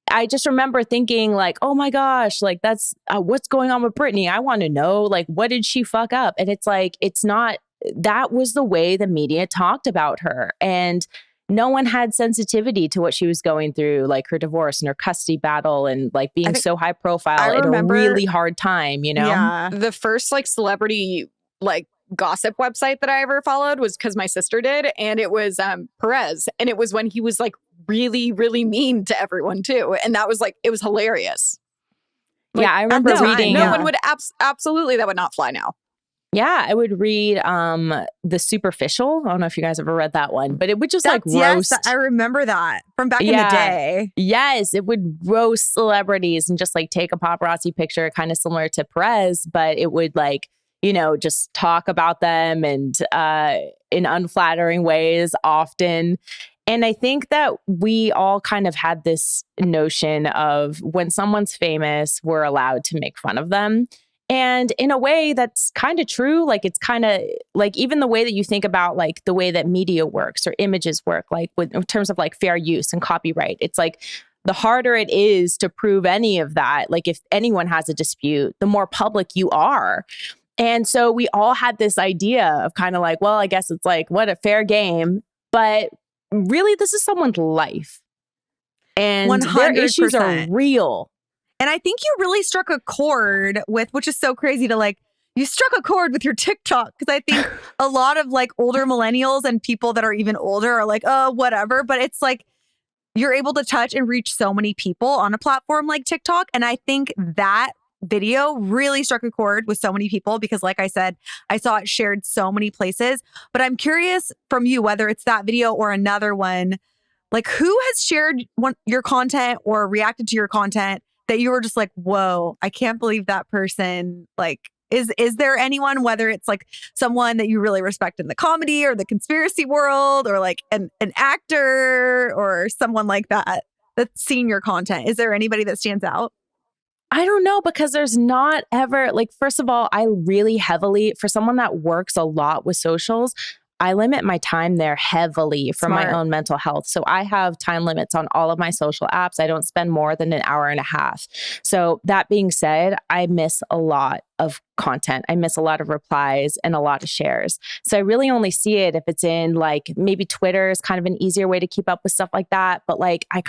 I just remember thinking like, oh my gosh, like that's what's going on with Britney. I want to know, like, what did she fuck up? And it's like, it's not, that was the way the media talked about her. And no one had sensitivity to what she was going through, like her divorce and her custody battle and like being so high profile at a really hard time, Yeah. The first like celebrity like gossip website that I ever followed was because my sister did. And it was Perez. And it was when he was like really, really mean to everyone too. And that was like, it was hilarious. Like, I remember reading. No one would absolutely, that would not fly now. Yeah, I would read The Superficial. I don't know if you guys ever read that one, but it would just like roast. Yes, I remember that from back in the day. Yes, it would roast celebrities and just like take a paparazzi picture, kind of similar to Perez, but it would like, just talk about them and in unflattering ways often. And I think that we all kind of had this notion of when someone's famous, we're allowed to make fun of them. And in a way that's kind of true. Like it's kind of like even the way that you think about like the way that media works or images work, like in terms of like fair use and copyright, it's like the harder it is to prove any of that. Like if anyone has a dispute, the more public you are. And so we all had this idea of kind of like, well, I guess it's like, what a fair game. But really, this is someone's life. And 100%. Their issues are real. And I think you really struck a chord with, which is so crazy to like, you struck a chord with your TikTok. Because I think a lot of like older millennials and people that are even older are like, oh, whatever. But it's like, you're able to touch and reach so many people on a platform like TikTok. And I think that video really struck a chord with so many people because like I said, I saw it shared so many places. But I'm curious from you, whether it's that video or another one, like who has shared your content or reacted to your content that you were just like, whoa, I can't believe that person, like, is there anyone, whether it's like someone that you really respect in the comedy or the conspiracy world or like an actor or someone like that that's seen your content? Is there anybody that stands out? I don't know, because there's not ever, like, first of all, I really heavily, for someone that works a lot with socials, I limit my time there heavily for my own mental health. So I have time limits on all of my social apps. I don't spend more than an hour and a half. So that being said, I miss a lot of content. I miss a lot of replies and a lot of shares. So I really only see it if it's in like maybe Twitter is kind of an easier way to keep up with stuff like that. But like I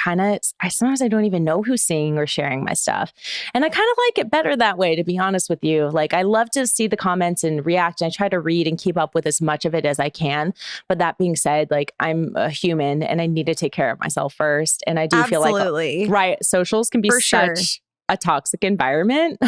sometimes I don't even know who's seeing or sharing my stuff. And I kind of like it better that way, to be honest with you. Like I love to see the comments and react. And I try to read and keep up with as much of it as I can. But that being said, like I'm a human and I need to take care of myself first. And I do feel like, right, socials can be such a toxic environment.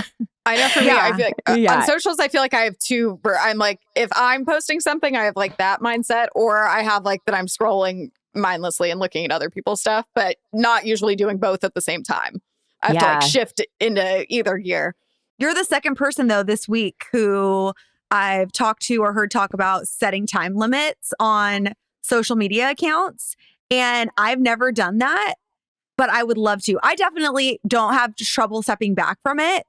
I know for me, I feel like on socials, I feel like I have two where I'm like, if I'm posting something, I have like that mindset, or I have like that I'm scrolling mindlessly and looking at other people's stuff, but not usually doing both at the same time. I have to like shift into either gear. You're the second person though this week who I've talked to or heard talk about setting time limits on social media accounts. And I've never done that, but I would love to. I definitely don't have trouble stepping back from it.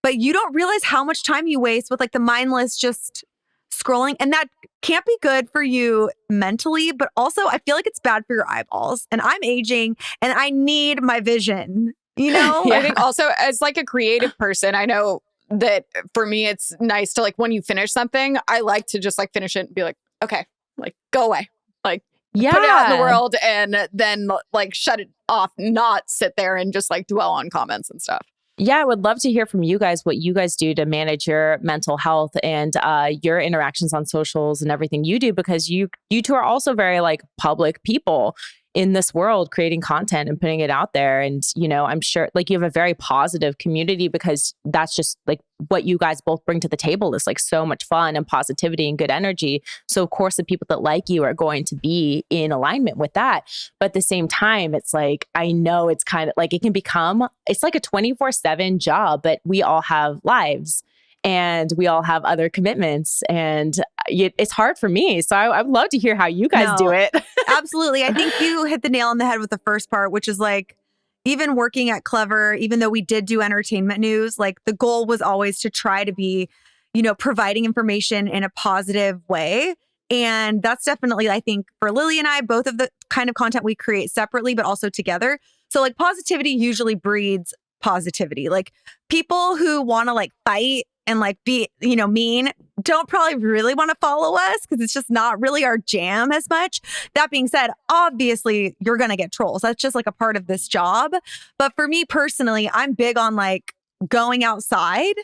But you don't realize how much time you waste with like the mindless just scrolling. And that can't be good for you mentally, but also I feel like it's bad for your eyeballs. And I'm aging and I need my vision, you know? I think also as like a creative person, I know that for me, it's nice to like when you finish something, I like to just like finish it and be like, okay, like go away. Like put it out in the world and then like shut it off, not sit there and just like dwell on comments and stuff. Yeah, I would love to hear from you guys what you guys do to manage your mental health and your interactions on socials and everything you do, because you two are also very like public people in this world, creating content and putting it out there. And, you know, I'm sure like you have a very positive community because that's just like what you guys both bring to the table is like so much fun and positivity and good energy. So of course the people that like you are going to be in alignment with that. But at the same time, it's like, I know it's kind of like, it can become, it's like a 24/7 job, but we all have lives. And we all have other commitments and it's hard for me. So I'd love to hear how you guys do it. Absolutely. I think you hit the nail on the head with the first part, which is like, even working at Clevver, even though we did do entertainment news, like the goal was always to try to be, you know, providing information in a positive way. And that's definitely, I think, for Lily and I, both of the kind of content we create separately, but also together. So like positivity usually breeds positivity. Like people who want to like fight and like be, you know, mean, don't probably really want to follow us because it's just not really our jam as much. That being said, obviously you're going to get trolls. That's just like a part of this job. But for me personally, I'm big on like going outside.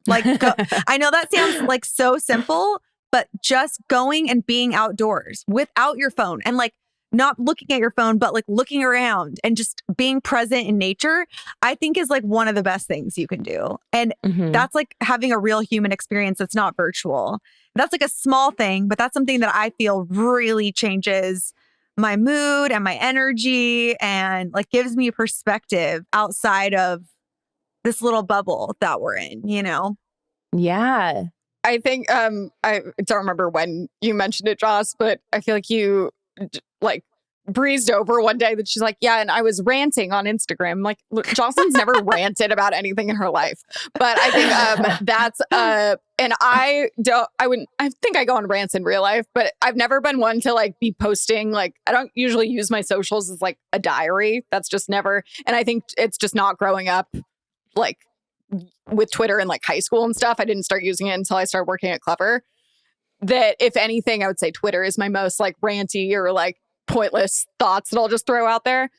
Like, I know that sounds like so simple, but just going and being outdoors without your phone and like not looking at your phone, but like looking around and just being present in nature, I think is like one of the best things you can do. And that's like having a real human experience that's not virtual. That's like a small thing, but that's something that I feel really changes my mood and my energy and like gives me a perspective outside of this little bubble that we're in, you know? Yeah. I think, I don't remember when you mentioned it, Joss, but I feel like you like breezed over one day that she's like, yeah, and I was ranting on Instagram. Like, look, Jocelyn's never ranted about anything in her life, but I think that's and I think I go on rants in real life, but I've never been one to like be posting. Like, I don't usually use my socials as like a diary. That's just never. And I think it's just not growing up like with Twitter in like high school and stuff. I didn't start using it until I started working at Clevver. That if anything, I would say Twitter is my most like ranty or like pointless thoughts that I'll just throw out there.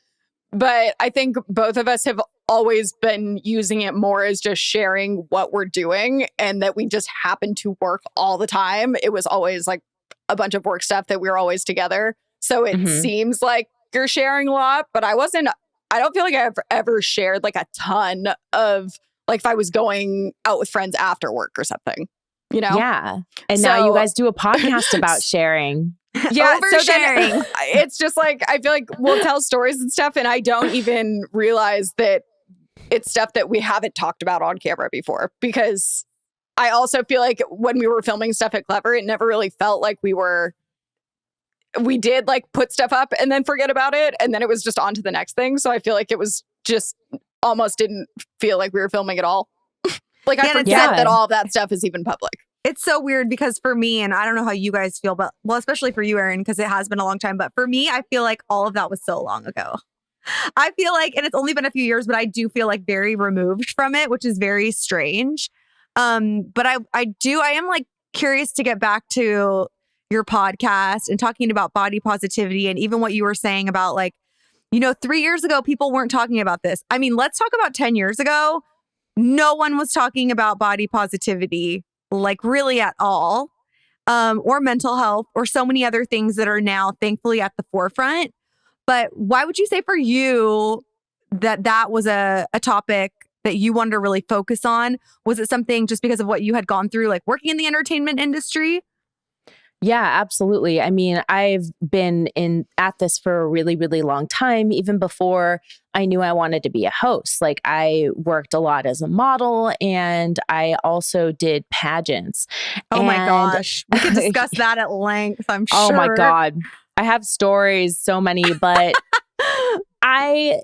But I think both of us have always been using it more as just sharing what we're doing and that we just happen to work all the time. It was always like a bunch of work stuff that we were always together. So it seems like you're sharing a lot, but I don't feel like I've ever shared like a ton of like if I was going out with friends after work or something. You know? Yeah. And now you guys do a podcast about sharing. Yeah. Oversharing. So then it's just like, I feel like we'll tell stories and stuff. And I don't even realize that it's stuff that we haven't talked about on camera before. Because I also feel like when we were filming stuff at Clevver, it never really felt like we did like put stuff up and then forget about it. And then it was just on to the next thing. So I feel like it was just almost didn't feel like we were filming at all. Like I forget that all of that stuff is even public. It's so weird because for me, and I don't know how you guys feel, but well, especially for you, Erin, because it has been a long time. But for me, I feel like all of that was so long ago. I feel like, and it's only been a few years, but I do feel like very removed from it, which is very strange. But I am like curious to get back to your podcast and talking about body positivity and even what you were saying about like, 3 years ago, people weren't talking about this. I mean, let's talk about 10 years ago. No one was talking about body positivity, like really at all, or mental health or so many other things that are now thankfully at the forefront. But why would you say for you that was a topic that you wanted to really focus on? Was it something just because of what you had gone through, like working in the entertainment industry? Yeah, absolutely. I mean, I've been at this for a really, really long time, even before I knew I wanted to be a host. Like I worked a lot as a model and I also did pageants. Oh my gosh. We could discuss that at length, I'm sure. Oh my God. I have stories, so many, but I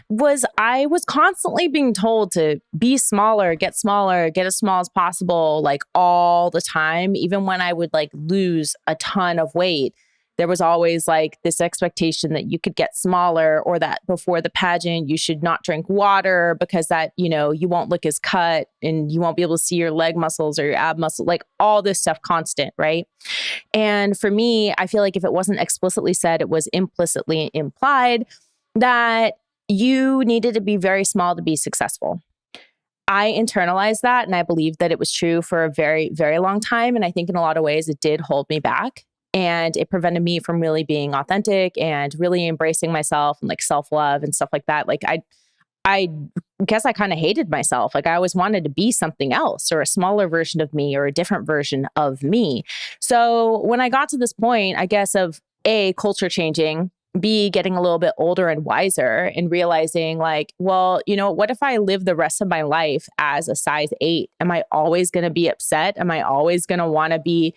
was constantly being told to be smaller, get as small as possible, like all the time. Even when I would like lose a ton of weight, there was always like this expectation that you could get smaller, or that before the pageant, you should not drink water because that, you won't look as cut and you won't be able to see your leg muscles or your ab muscle, like all this stuff constant. Right. And for me, I feel like if it wasn't explicitly said, it was implicitly implied that you needed to be very small to be successful. I internalized that and I believed that it was true for a very, very long time. And I think in a lot of ways it did hold me back and it prevented me from really being authentic and really embracing myself and like self-love and stuff like that. Like I guess I kind of hated myself. Like I always wanted to be something else or a smaller version of me or a different version of me. So when I got to this point, I guess of A, culture changing, B, getting a little bit older and wiser and realizing like, well, what if I live the rest of my life as a size 8? Am I always going to be upset? Am I always going to want to be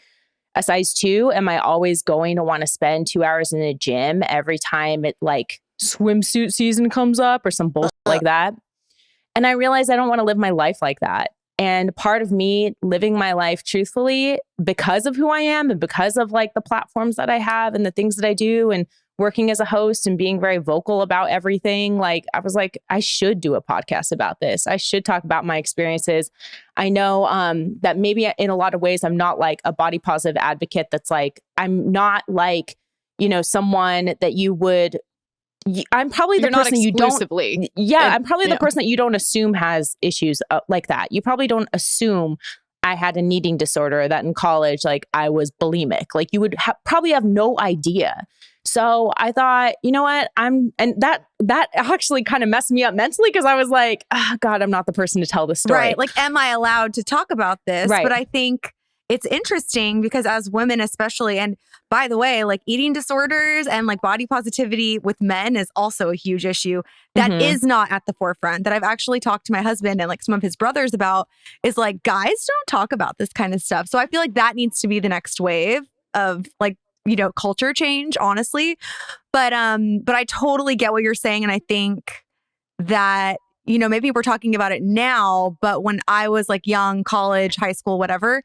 a size 2? Am I always going to want to spend 2 hours in a gym every time it like swimsuit season comes up or some bullshit like that? And I realized I don't want to live my life like that. And part of me living my life truthfully because of who I am and because of like the platforms that I have and the things that I do and working as a host and being very vocal about everything, like I was like, I should do a podcast about this. I should talk about my experiences. I know that maybe in a lot of ways, I'm not like a body positive advocate. That's like, I'm not like, someone that you would, I'm probably the person you don't. I'm probably the person that you don't assume has issues like that. You probably don't assume I had an eating disorder, that in college, like I was bulimic. Like you would probably have no idea. So I thought, you know what, and that actually kind of messed me up mentally because I was like, oh, God, I'm not the person to tell this story. Right. Like, am I allowed to talk about this? Right. But I think it's interesting because as women, especially, and by the way, like eating disorders and like body positivity with men is also a huge issue that is not at the forefront, that I've actually talked to my husband and like some of his brothers about, is like, guys don't talk about this kind of stuff. So I feel like that needs to be the next wave of like, culture change, honestly. But I totally get what you're saying. And I think that, maybe we're talking about it now, but when I was like young, college, high school, whatever,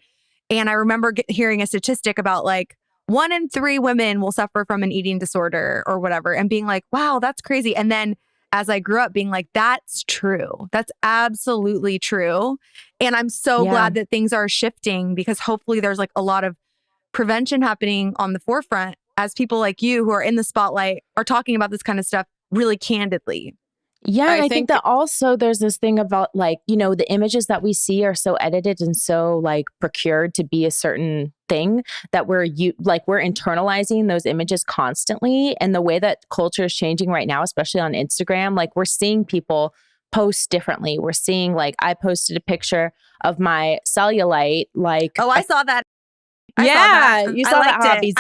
and I remember hearing a statistic about like 1 in 3 women will suffer from an eating disorder or whatever, and being like, wow, that's crazy. And then as I grew up being like, that's true. That's absolutely true. And I'm so glad that things are shifting because hopefully there's like a lot of prevention happening on the forefront as people like you who are in the spotlight are talking about this kind of stuff really candidly. Yeah, and I think that also there's this thing about like, the images that we see are so edited and so like procured to be a certain thing that we're internalizing those images constantly. And the way that culture is changing right now, especially on Instagram, like we're seeing people post differently. We're seeing like I posted a picture of my cellulite, like I saw that. You saw that hobby.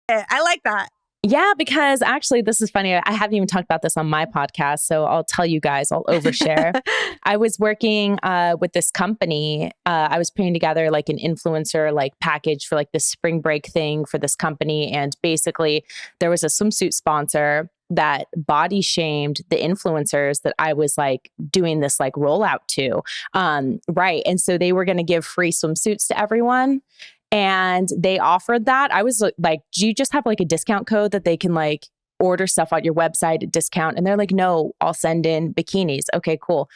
I like that. Yeah, because actually, this is funny. I haven't even talked about this on my podcast, so I'll tell you guys. I'll overshare. I was working with this company. I was putting together like an influencer like package for like this spring break thing for this company, and basically, there was a swimsuit sponsor that body shamed the influencers that I was like doing this like rollout to. Right, and so they were going to give free swimsuits to everyone. And they offered that. I was like, do you just have like a discount code that they can like order stuff on your website at discount? And they're like, no, I'll send in bikinis. Okay, cool.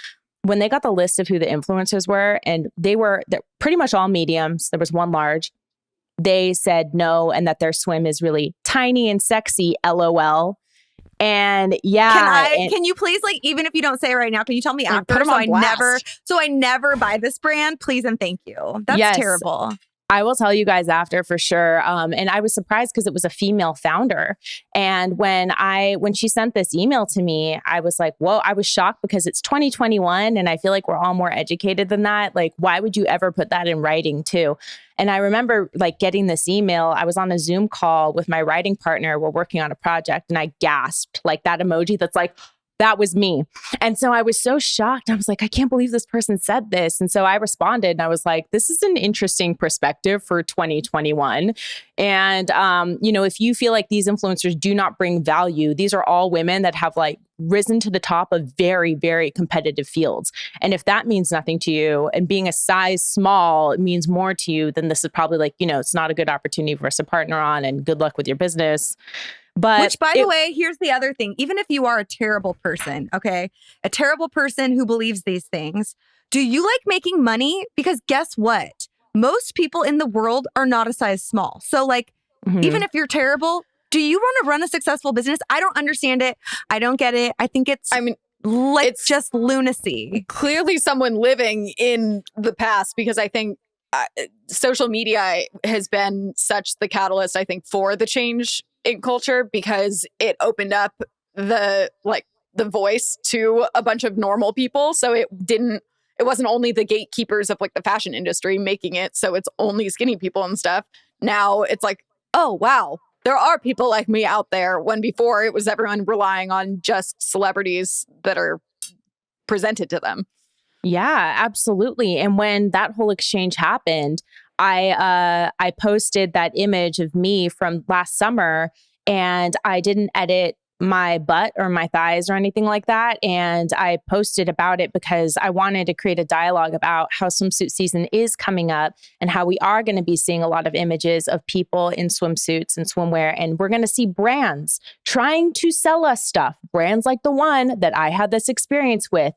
when they got the list of who the influencers were, and they're pretty much all mediums, there was one large, they said no, and that their swim is really tiny and sexy, LOL. And yeah. Can you please, like, even if you don't say it right now, can you tell me after? put 'em on blast. So I never buy this brand, please and thank you. That's Yes. terrible. I will tell you guys after for sure. And I was surprised because it was a female founder. And when she sent this email to me, I was like, whoa, I was shocked because it's 2021. And I feel like we're all more educated than that. Like, why would you ever put that in writing too? And I remember like getting this email. I was on a Zoom call with my writing partner. We're working on a project and I gasped, like that emoji that's like, that was me. And so I was so shocked. I was like, I can't believe this person said this. And so I responded and I was like, this is an interesting perspective for 2021. And, if you feel like these influencers do not bring value, these are all women that have like risen to the top of very, very competitive fields. And if that means nothing to you and being a size small means more to you, then this is probably like, it's not a good opportunity for us to partner on, and good luck with your business. But which, by the way, here's the other thing. Even if you are a terrible person, okay, a terrible person who believes these things, do you like making money? Because guess what? Most people in the world are not a size small. So like, even if you're terrible, do you want to run a successful business? I don't understand it. I don't get it. I think it's just lunacy. Clearly someone living in the past, because I think social media has been such the catalyst, I think, for the change in culture, because it opened up the voice to a bunch of normal people. So it wasn't only the gatekeepers of like the fashion industry making it so it's only skinny people and stuff. Now it's like, oh wow, there are people like me out there, when before it was everyone relying on just celebrities that are presented to them. Yeah, absolutely. And when that whole exchange happened, I posted that image of me from last summer, and I didn't edit my butt or my thighs or anything like that. And I posted about it because I wanted to create a dialogue about how swimsuit season is coming up and how we are going to be seeing a lot of images of people in swimsuits and swimwear. And we're going to see brands trying to sell us stuff, brands like the one that I had this experience with.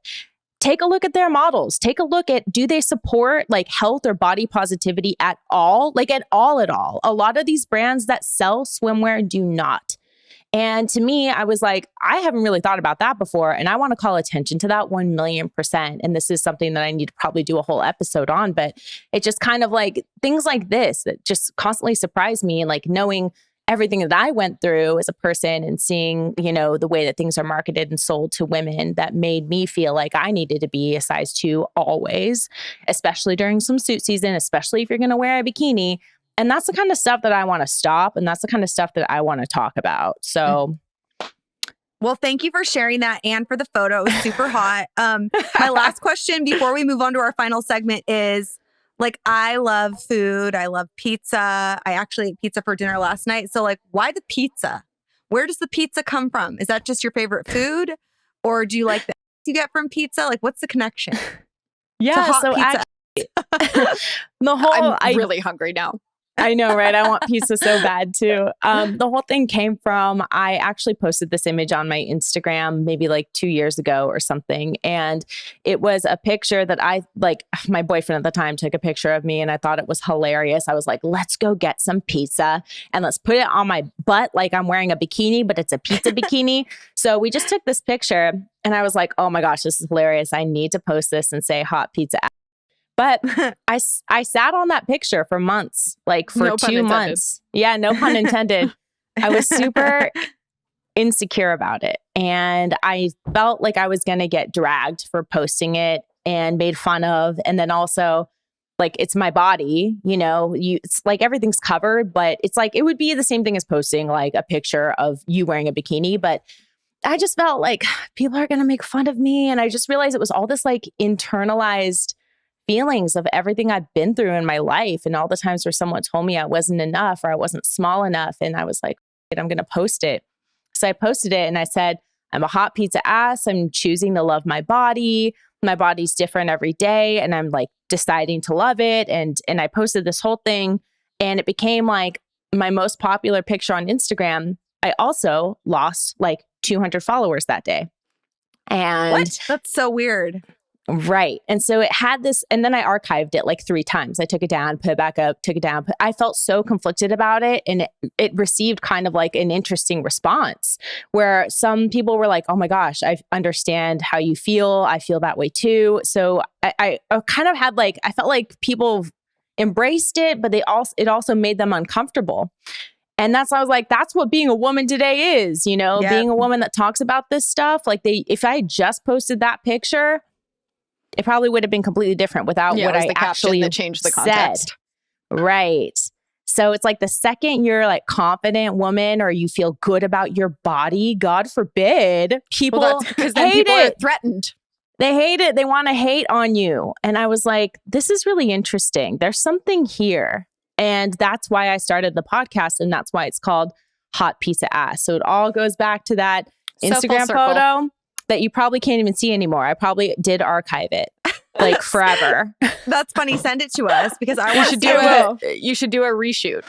Take a look at their models. Take a look at, do they support like health or body positivity at all? Like at all. A lot of these brands that sell swimwear do not. And to me, I was like, I haven't really thought about that before. And I want to call attention to that 1,000,000%. And this is something that I need to probably do a whole episode on. But it just kind of like things like this that just constantly surprise me. And like knowing everything that I went through as a person and seeing, the way that things are marketed and sold to women, that made me feel like I needed to be a size 2 always, especially during swimsuit season, especially if you're going to wear a bikini. And that's the kind of stuff that I want to stop. And that's the kind of stuff that I want to talk about. So. Well, thank you for sharing that and for the photo. It was super hot. My last question before we move on to our final segment is, like, I love food. I love pizza. I actually ate pizza for dinner last night. So like, why the pizza? Where does the pizza come from? Is that just your favorite food? Or do you like the you get from pizza? Like, what's the connection? Yeah. So pizza? actually, I'm really hungry now. I know, right? I want pizza so bad too. The whole thing came from, I actually posted this image on my Instagram maybe like 2 years ago or something. And it was a picture that my boyfriend at the time took a picture of me and I thought it was hilarious. I was like, let's go get some pizza and let's put it on my butt like I'm wearing a bikini, but it's a pizza bikini. So we just took this picture and I was like, oh my gosh, this is hilarious. I need to post this and say hot pizza. But I sat on that picture for months, like for 2 months. Yeah, no pun intended. I was super insecure about it. And I felt like I was going to get dragged for posting it and made fun of. And then also, like, it's my body, it's like everything's covered, but it's like, it would be the same thing as posting like a picture of you wearing a bikini. But I just felt like people are going to make fun of me. And I just realized it was all this like internalized feelings of everything I've been through in my life and all the times where someone told me I wasn't enough or I wasn't small enough. And I was like, I'm going to post it. So I posted it and I said, I'm a hot pizza ass. I'm choosing to love my body. My body's different every day. And I'm like deciding to love it. And I posted this whole thing and it became like my most popular picture on Instagram. I also lost like 200 followers that day. And what? That's so weird. Right. And so it had this, and then I archived it like 3 times. I took it down, put it back up, took it down. I felt so conflicted about it. And it received kind of like an interesting response where some people were like, oh my gosh, I understand how you feel. I feel that way too. So I kind of had like, I felt like people embraced it, but it also made them uncomfortable. And that's why I was like, that's what being a woman today is, you know, being a woman that talks about this stuff. Like if I had just posted that picture, it probably would have been completely different without what I actually that changed the context. Said. Right. So it's like the second you're like confident woman or you feel good about your body, God forbid, people because then people are threatened. They hate it. They want to hate on you. And I was like, this is really interesting. There's something here. And that's why I started the podcast. And that's why it's called Hot Pizza Ass. So it all goes back to that Instagram photo that you probably can't even see anymore. I probably did archive it like forever. That's funny. Send it to us because I want to You should do a reshoot.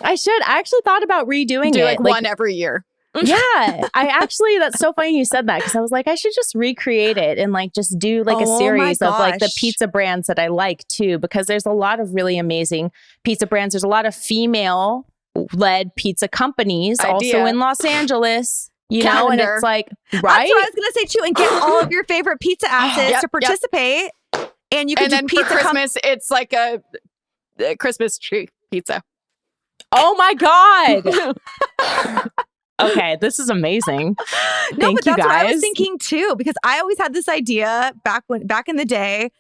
I should. I actually thought about redoing do it. Like one every year. Yeah. That's so funny you said that because I was like, I should just recreate it and like just do like a series of like the pizza brands that I like too, because there's a lot of really amazing pizza brands. There's a lot of female led pizza companies also in Los Angeles. You know, and it's like, right? That's what I was going to say too. And get all of your favorite pizza asses to participate. And you can do pizza for Christmas. It's like a Christmas tree pizza. Oh my God. Okay, this is amazing. Thank you, that's guys. what I was thinking too, because I always had this idea back in the day,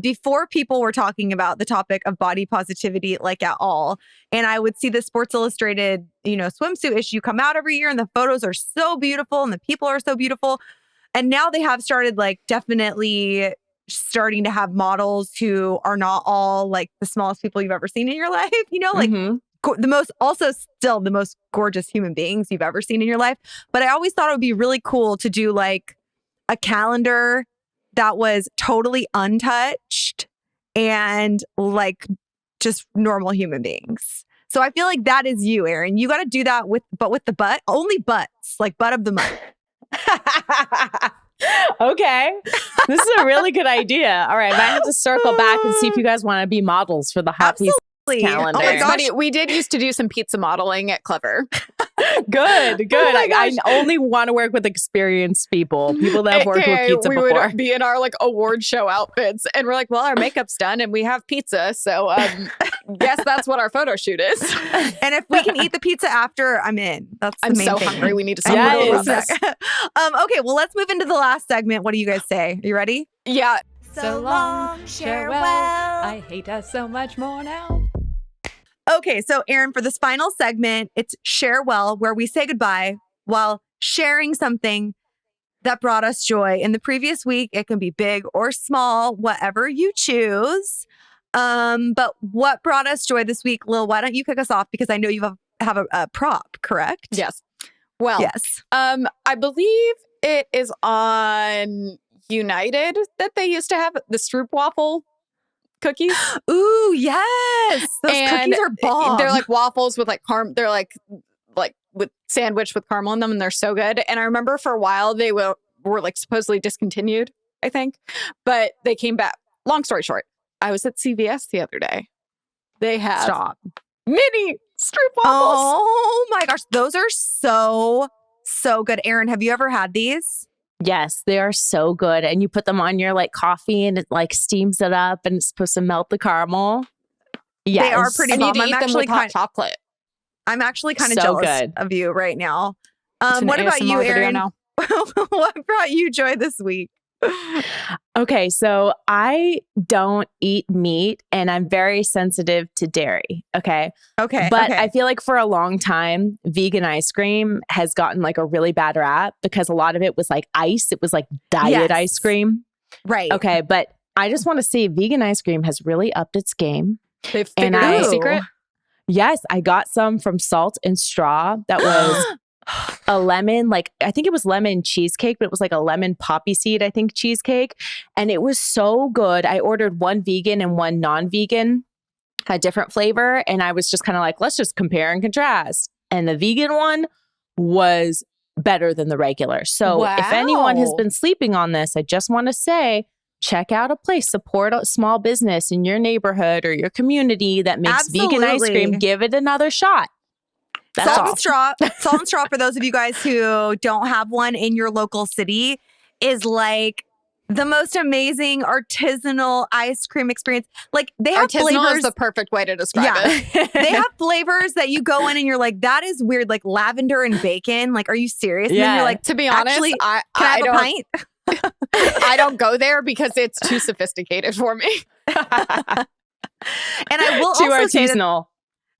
before people were talking about the topic of body positivity like at all. And I would see the Sports Illustrated, swimsuit issue come out every year and the photos are so beautiful and the people are so beautiful. And now they have started like definitely starting to have models who are not all like the smallest people you've ever seen in your life, like the most gorgeous human beings you've ever seen in your life. But I always thought it would be really cool to do like a calendar that was totally untouched and like just normal human beings. So I feel like that is you, Erin. You got to do that with the butt, only butts, like butt of the month. Okay. This is a really good idea. All right. I have to circle back and see if you guys want to be models for the Hot Pizza calendar. Oh my gosh. Funny. We did used to do some pizza modeling at Clevver. Good. I only want to work with experienced people that have worked with pizza before. We would be in our like award show outfits and we're like, well, our makeup's done and we have pizza. So guess that's what our photo shoot is. And if we can eat the pizza after, I'm in. I'm so hungry. We need to stop. Okay, well, let's move into the last segment. What do you guys say? Are you ready? Yeah. So long, Sharewell. I hate us so much more now. Okay, so Erin, for this final segment, it's Sharewell, where we say goodbye while sharing something that brought us joy. In the previous week, it can be big or small, whatever you choose. But what brought us joy this week, Lil? Why don't you kick us off? Because I know you have a prop, correct? Yes. Well, yes. I believe it is on United that they used to have the stroopwafel cookies. Ooh, yes. Those cookies are bomb. They're like waffles with like they're like with sandwich with caramel in them, and they're so good. And I remember for a while they were like supposedly discontinued, I think, but they came back. Long story short, I was at CVS the other day. They have mini stroopwafels. Oh my gosh, those are so good. Erin, have you ever had these? Yes, they are so good. And you put them on your like coffee and it like steams it up and it's supposed to melt the caramel. Yes. They are pretty bomb. I'm actually hot chocolate. I'm actually kind of jealous of you right now. What about you, Erin? What brought you joy this week? Okay, so I don't eat meat and I'm very sensitive to dairy. Okay. But I feel like for a long time, vegan ice cream has gotten like a really bad rap because a lot of it was like ice. It was like diet ice cream. Right. Okay. But I just want to say vegan ice cream has really upped its game. They've figured out the secret. Yes. I got some from Salt and Straw that was a lemon, like I think it was lemon cheesecake, but it was like a lemon poppy seed, I think, cheesecake. And it was so good. I ordered one vegan and one non-vegan, a different flavor. And I was just kind of like, let's just compare and contrast. And the vegan one was better than the regular. So if anyone has been sleeping on this, I just want to say check out a place, support a small business in your neighborhood or your community that makes vegan ice cream. Give it another shot. That's Salt all. and straw. Salt and straw, for those of you guys who don't have one in your local city, is like the most amazing artisanal ice cream experience. Like they have Artisanal flavors. is the perfect way to describe it. They have flavors that you go in and you're like, that is weird, like lavender and bacon. Like, are you serious? And then you're like, to be honest, actually, I can I have a don't, pint? I don't go there because it's too sophisticated for me. And I will Too also say that artisanal.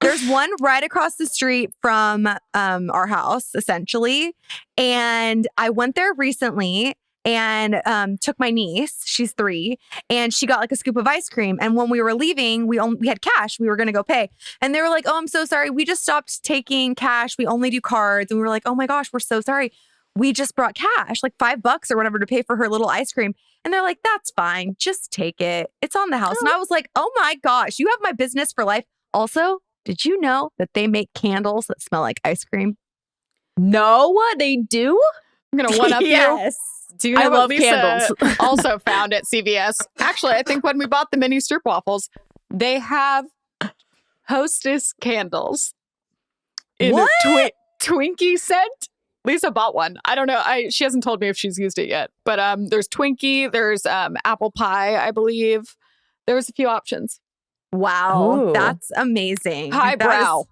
there's one right across the street from our house, essentially. And I went there recently and took my niece, she's 3, and she got like a scoop of ice cream. And when we were leaving, we had cash. We were going to go pay. And they were like, oh, I'm so sorry. We just stopped taking cash. We only do cards. And we were like, oh my gosh, we're so sorry. We just brought cash, like $5 or whatever, to pay for her little ice cream. And they're like, that's fine. Just take it. It's on the house. And I was like, oh my gosh, you have my business for life. Also, did you know that they make candles that smell like ice cream? No, they do? I'm going to one up you. Do you know I what love Lisa candles. also found at CVS? Actually, I think when we bought the mini stroop waffles, they have Hostess candles in What? a Twinkie scent. Lisa bought one. I don't know. She hasn't told me if she's used it yet. But there's Twinkie, there's apple pie, I believe. There was a few options. Wow, Ooh. that's amazing. Highbrow.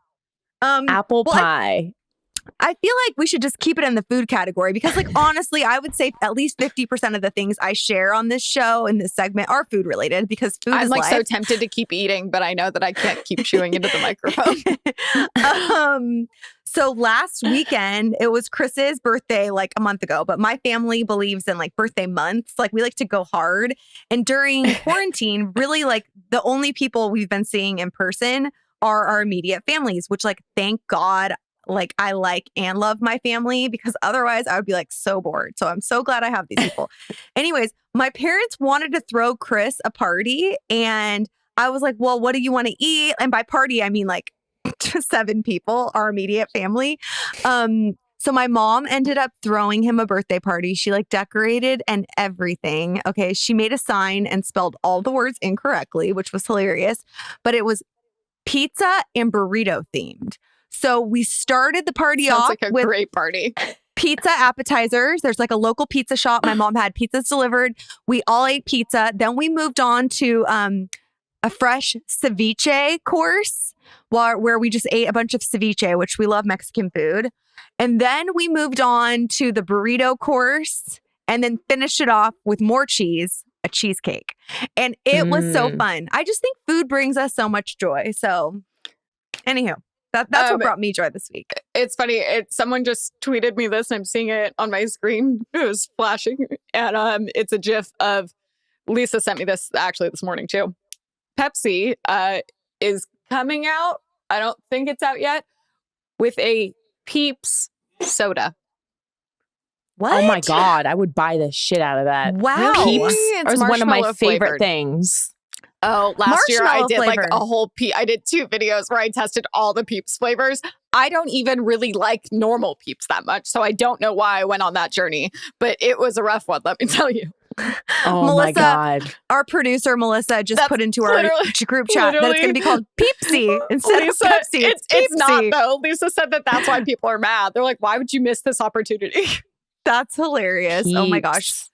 Apple well, pie. I feel like we should just keep it in the food category because, like, honestly, I would say at least 50% of the things I share on this show in this segment are food related because food I'm is like life. so tempted to keep eating, but I know that I can't keep chewing into the microphone. So last weekend, it was Chris's birthday like a month ago, but my family believes in like birthday months. Like we like to go hard. And during quarantine, really like the only people we've been seeing in person are our immediate families, which like, thank God, like I like and love my family because otherwise I would be like so bored. So I'm so glad I have these people. Anyways, my parents wanted to throw Chris a party and I was like, well, what do you want to eat? And by party, I mean like 7 people, our immediate family. So my mom ended up throwing him a birthday party. She like decorated and everything. Okay. She made a sign and spelled all the words incorrectly, which was hilarious, but it was pizza and burrito themed. So we started the party Sounds off like a with great party. pizza appetizers. There's like a local pizza shop. My mom had pizzas delivered. We all ate pizza. Then we moved on to a fresh ceviche course where we just ate a bunch of ceviche, which we love Mexican food. And then we moved on to the burrito course and then finished it off with more cheese, a cheesecake. And it was so fun. I just think food brings us so much joy. So anywho. That's what brought me joy this week. It's funny. Someone just tweeted me this and I'm seeing it on my screen. It was flashing. And it's a GIF of Lisa sent me this actually this morning too. Pepsi is coming out. I don't think it's out yet with a Peeps soda. What? Oh my God. I would buy the shit out of that. Wow. Peeps It's is one of my marshmallow favorite flavored. things. Oh, last year I Marshmallow did flavored. like a whole I did 2 videos where I tested all the Peeps flavors. I don't even really like normal Peeps that much, so I don't know why I went on that journey, but it was a rough one, let me tell you. Oh Melissa, my God. Our producer, Melissa, just That's put into our group chat that it's going to be called Peepsy instead Lisa, of Pepsi. it's not Peepsy. though. Lisa said that's why people are mad. They're like, why would you miss this opportunity? That's hilarious. Oh my gosh. Peeps.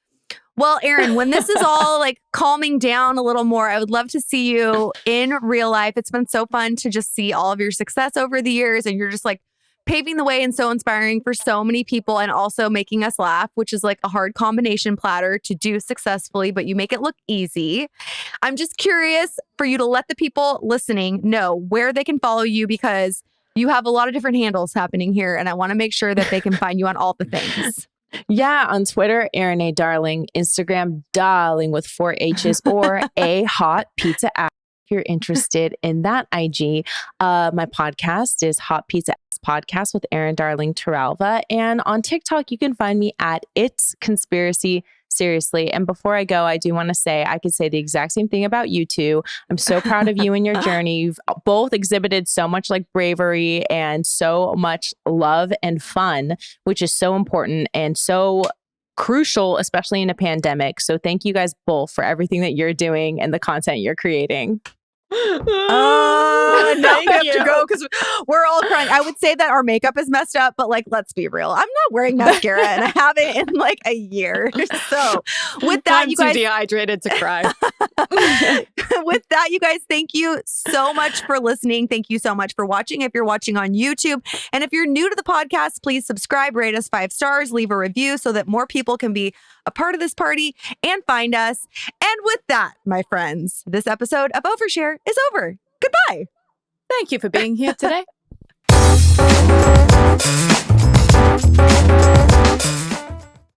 Well, Erin, when this is all like calming down a little more, I would love to see you in real life. It's been so fun to just see all of your success over the years. And you're just like paving the way and so inspiring for so many people and also making us laugh, which is like a hard combination platter to do successfully, but you make it look easy. I'm just curious for you to let the people listening know where they can follow you because you have a lot of different handles happening here. And I want to make sure that they can find you on all the things. Yeah, on Twitter, Erin A. Darling, Instagram, Darling with 4 H's or a hot pizza app. If you're interested in that IG, my podcast is Hot Pizza Podcast with Erin Darling Torralva. And on TikTok, you can find me at It's Conspiracy Seriously. And before I go, I do want to say I could say the exact same thing about you two. I'm so proud of you and your journey. You've both exhibited so much like bravery and so much love and fun, which is so important and so crucial, especially in a pandemic. So thank you guys both for everything that you're doing and the content you're creating. Oh, now we have to go because we're all crying. I would say that our makeup is messed up, but like, let's be real. I'm not wearing mascara and I haven't in like a year. So with that, I'm you guys, too dehydrated to cry. with that, you guys, thank you so much for listening. Thank you so much for watching. If you're watching on YouTube, and if you're new to the podcast, please subscribe, rate us 5 stars, leave a review so that more people can be a part of this party and find us. And with that, my friends, this episode of Overshare is over. Goodbye. Thank you for being here today.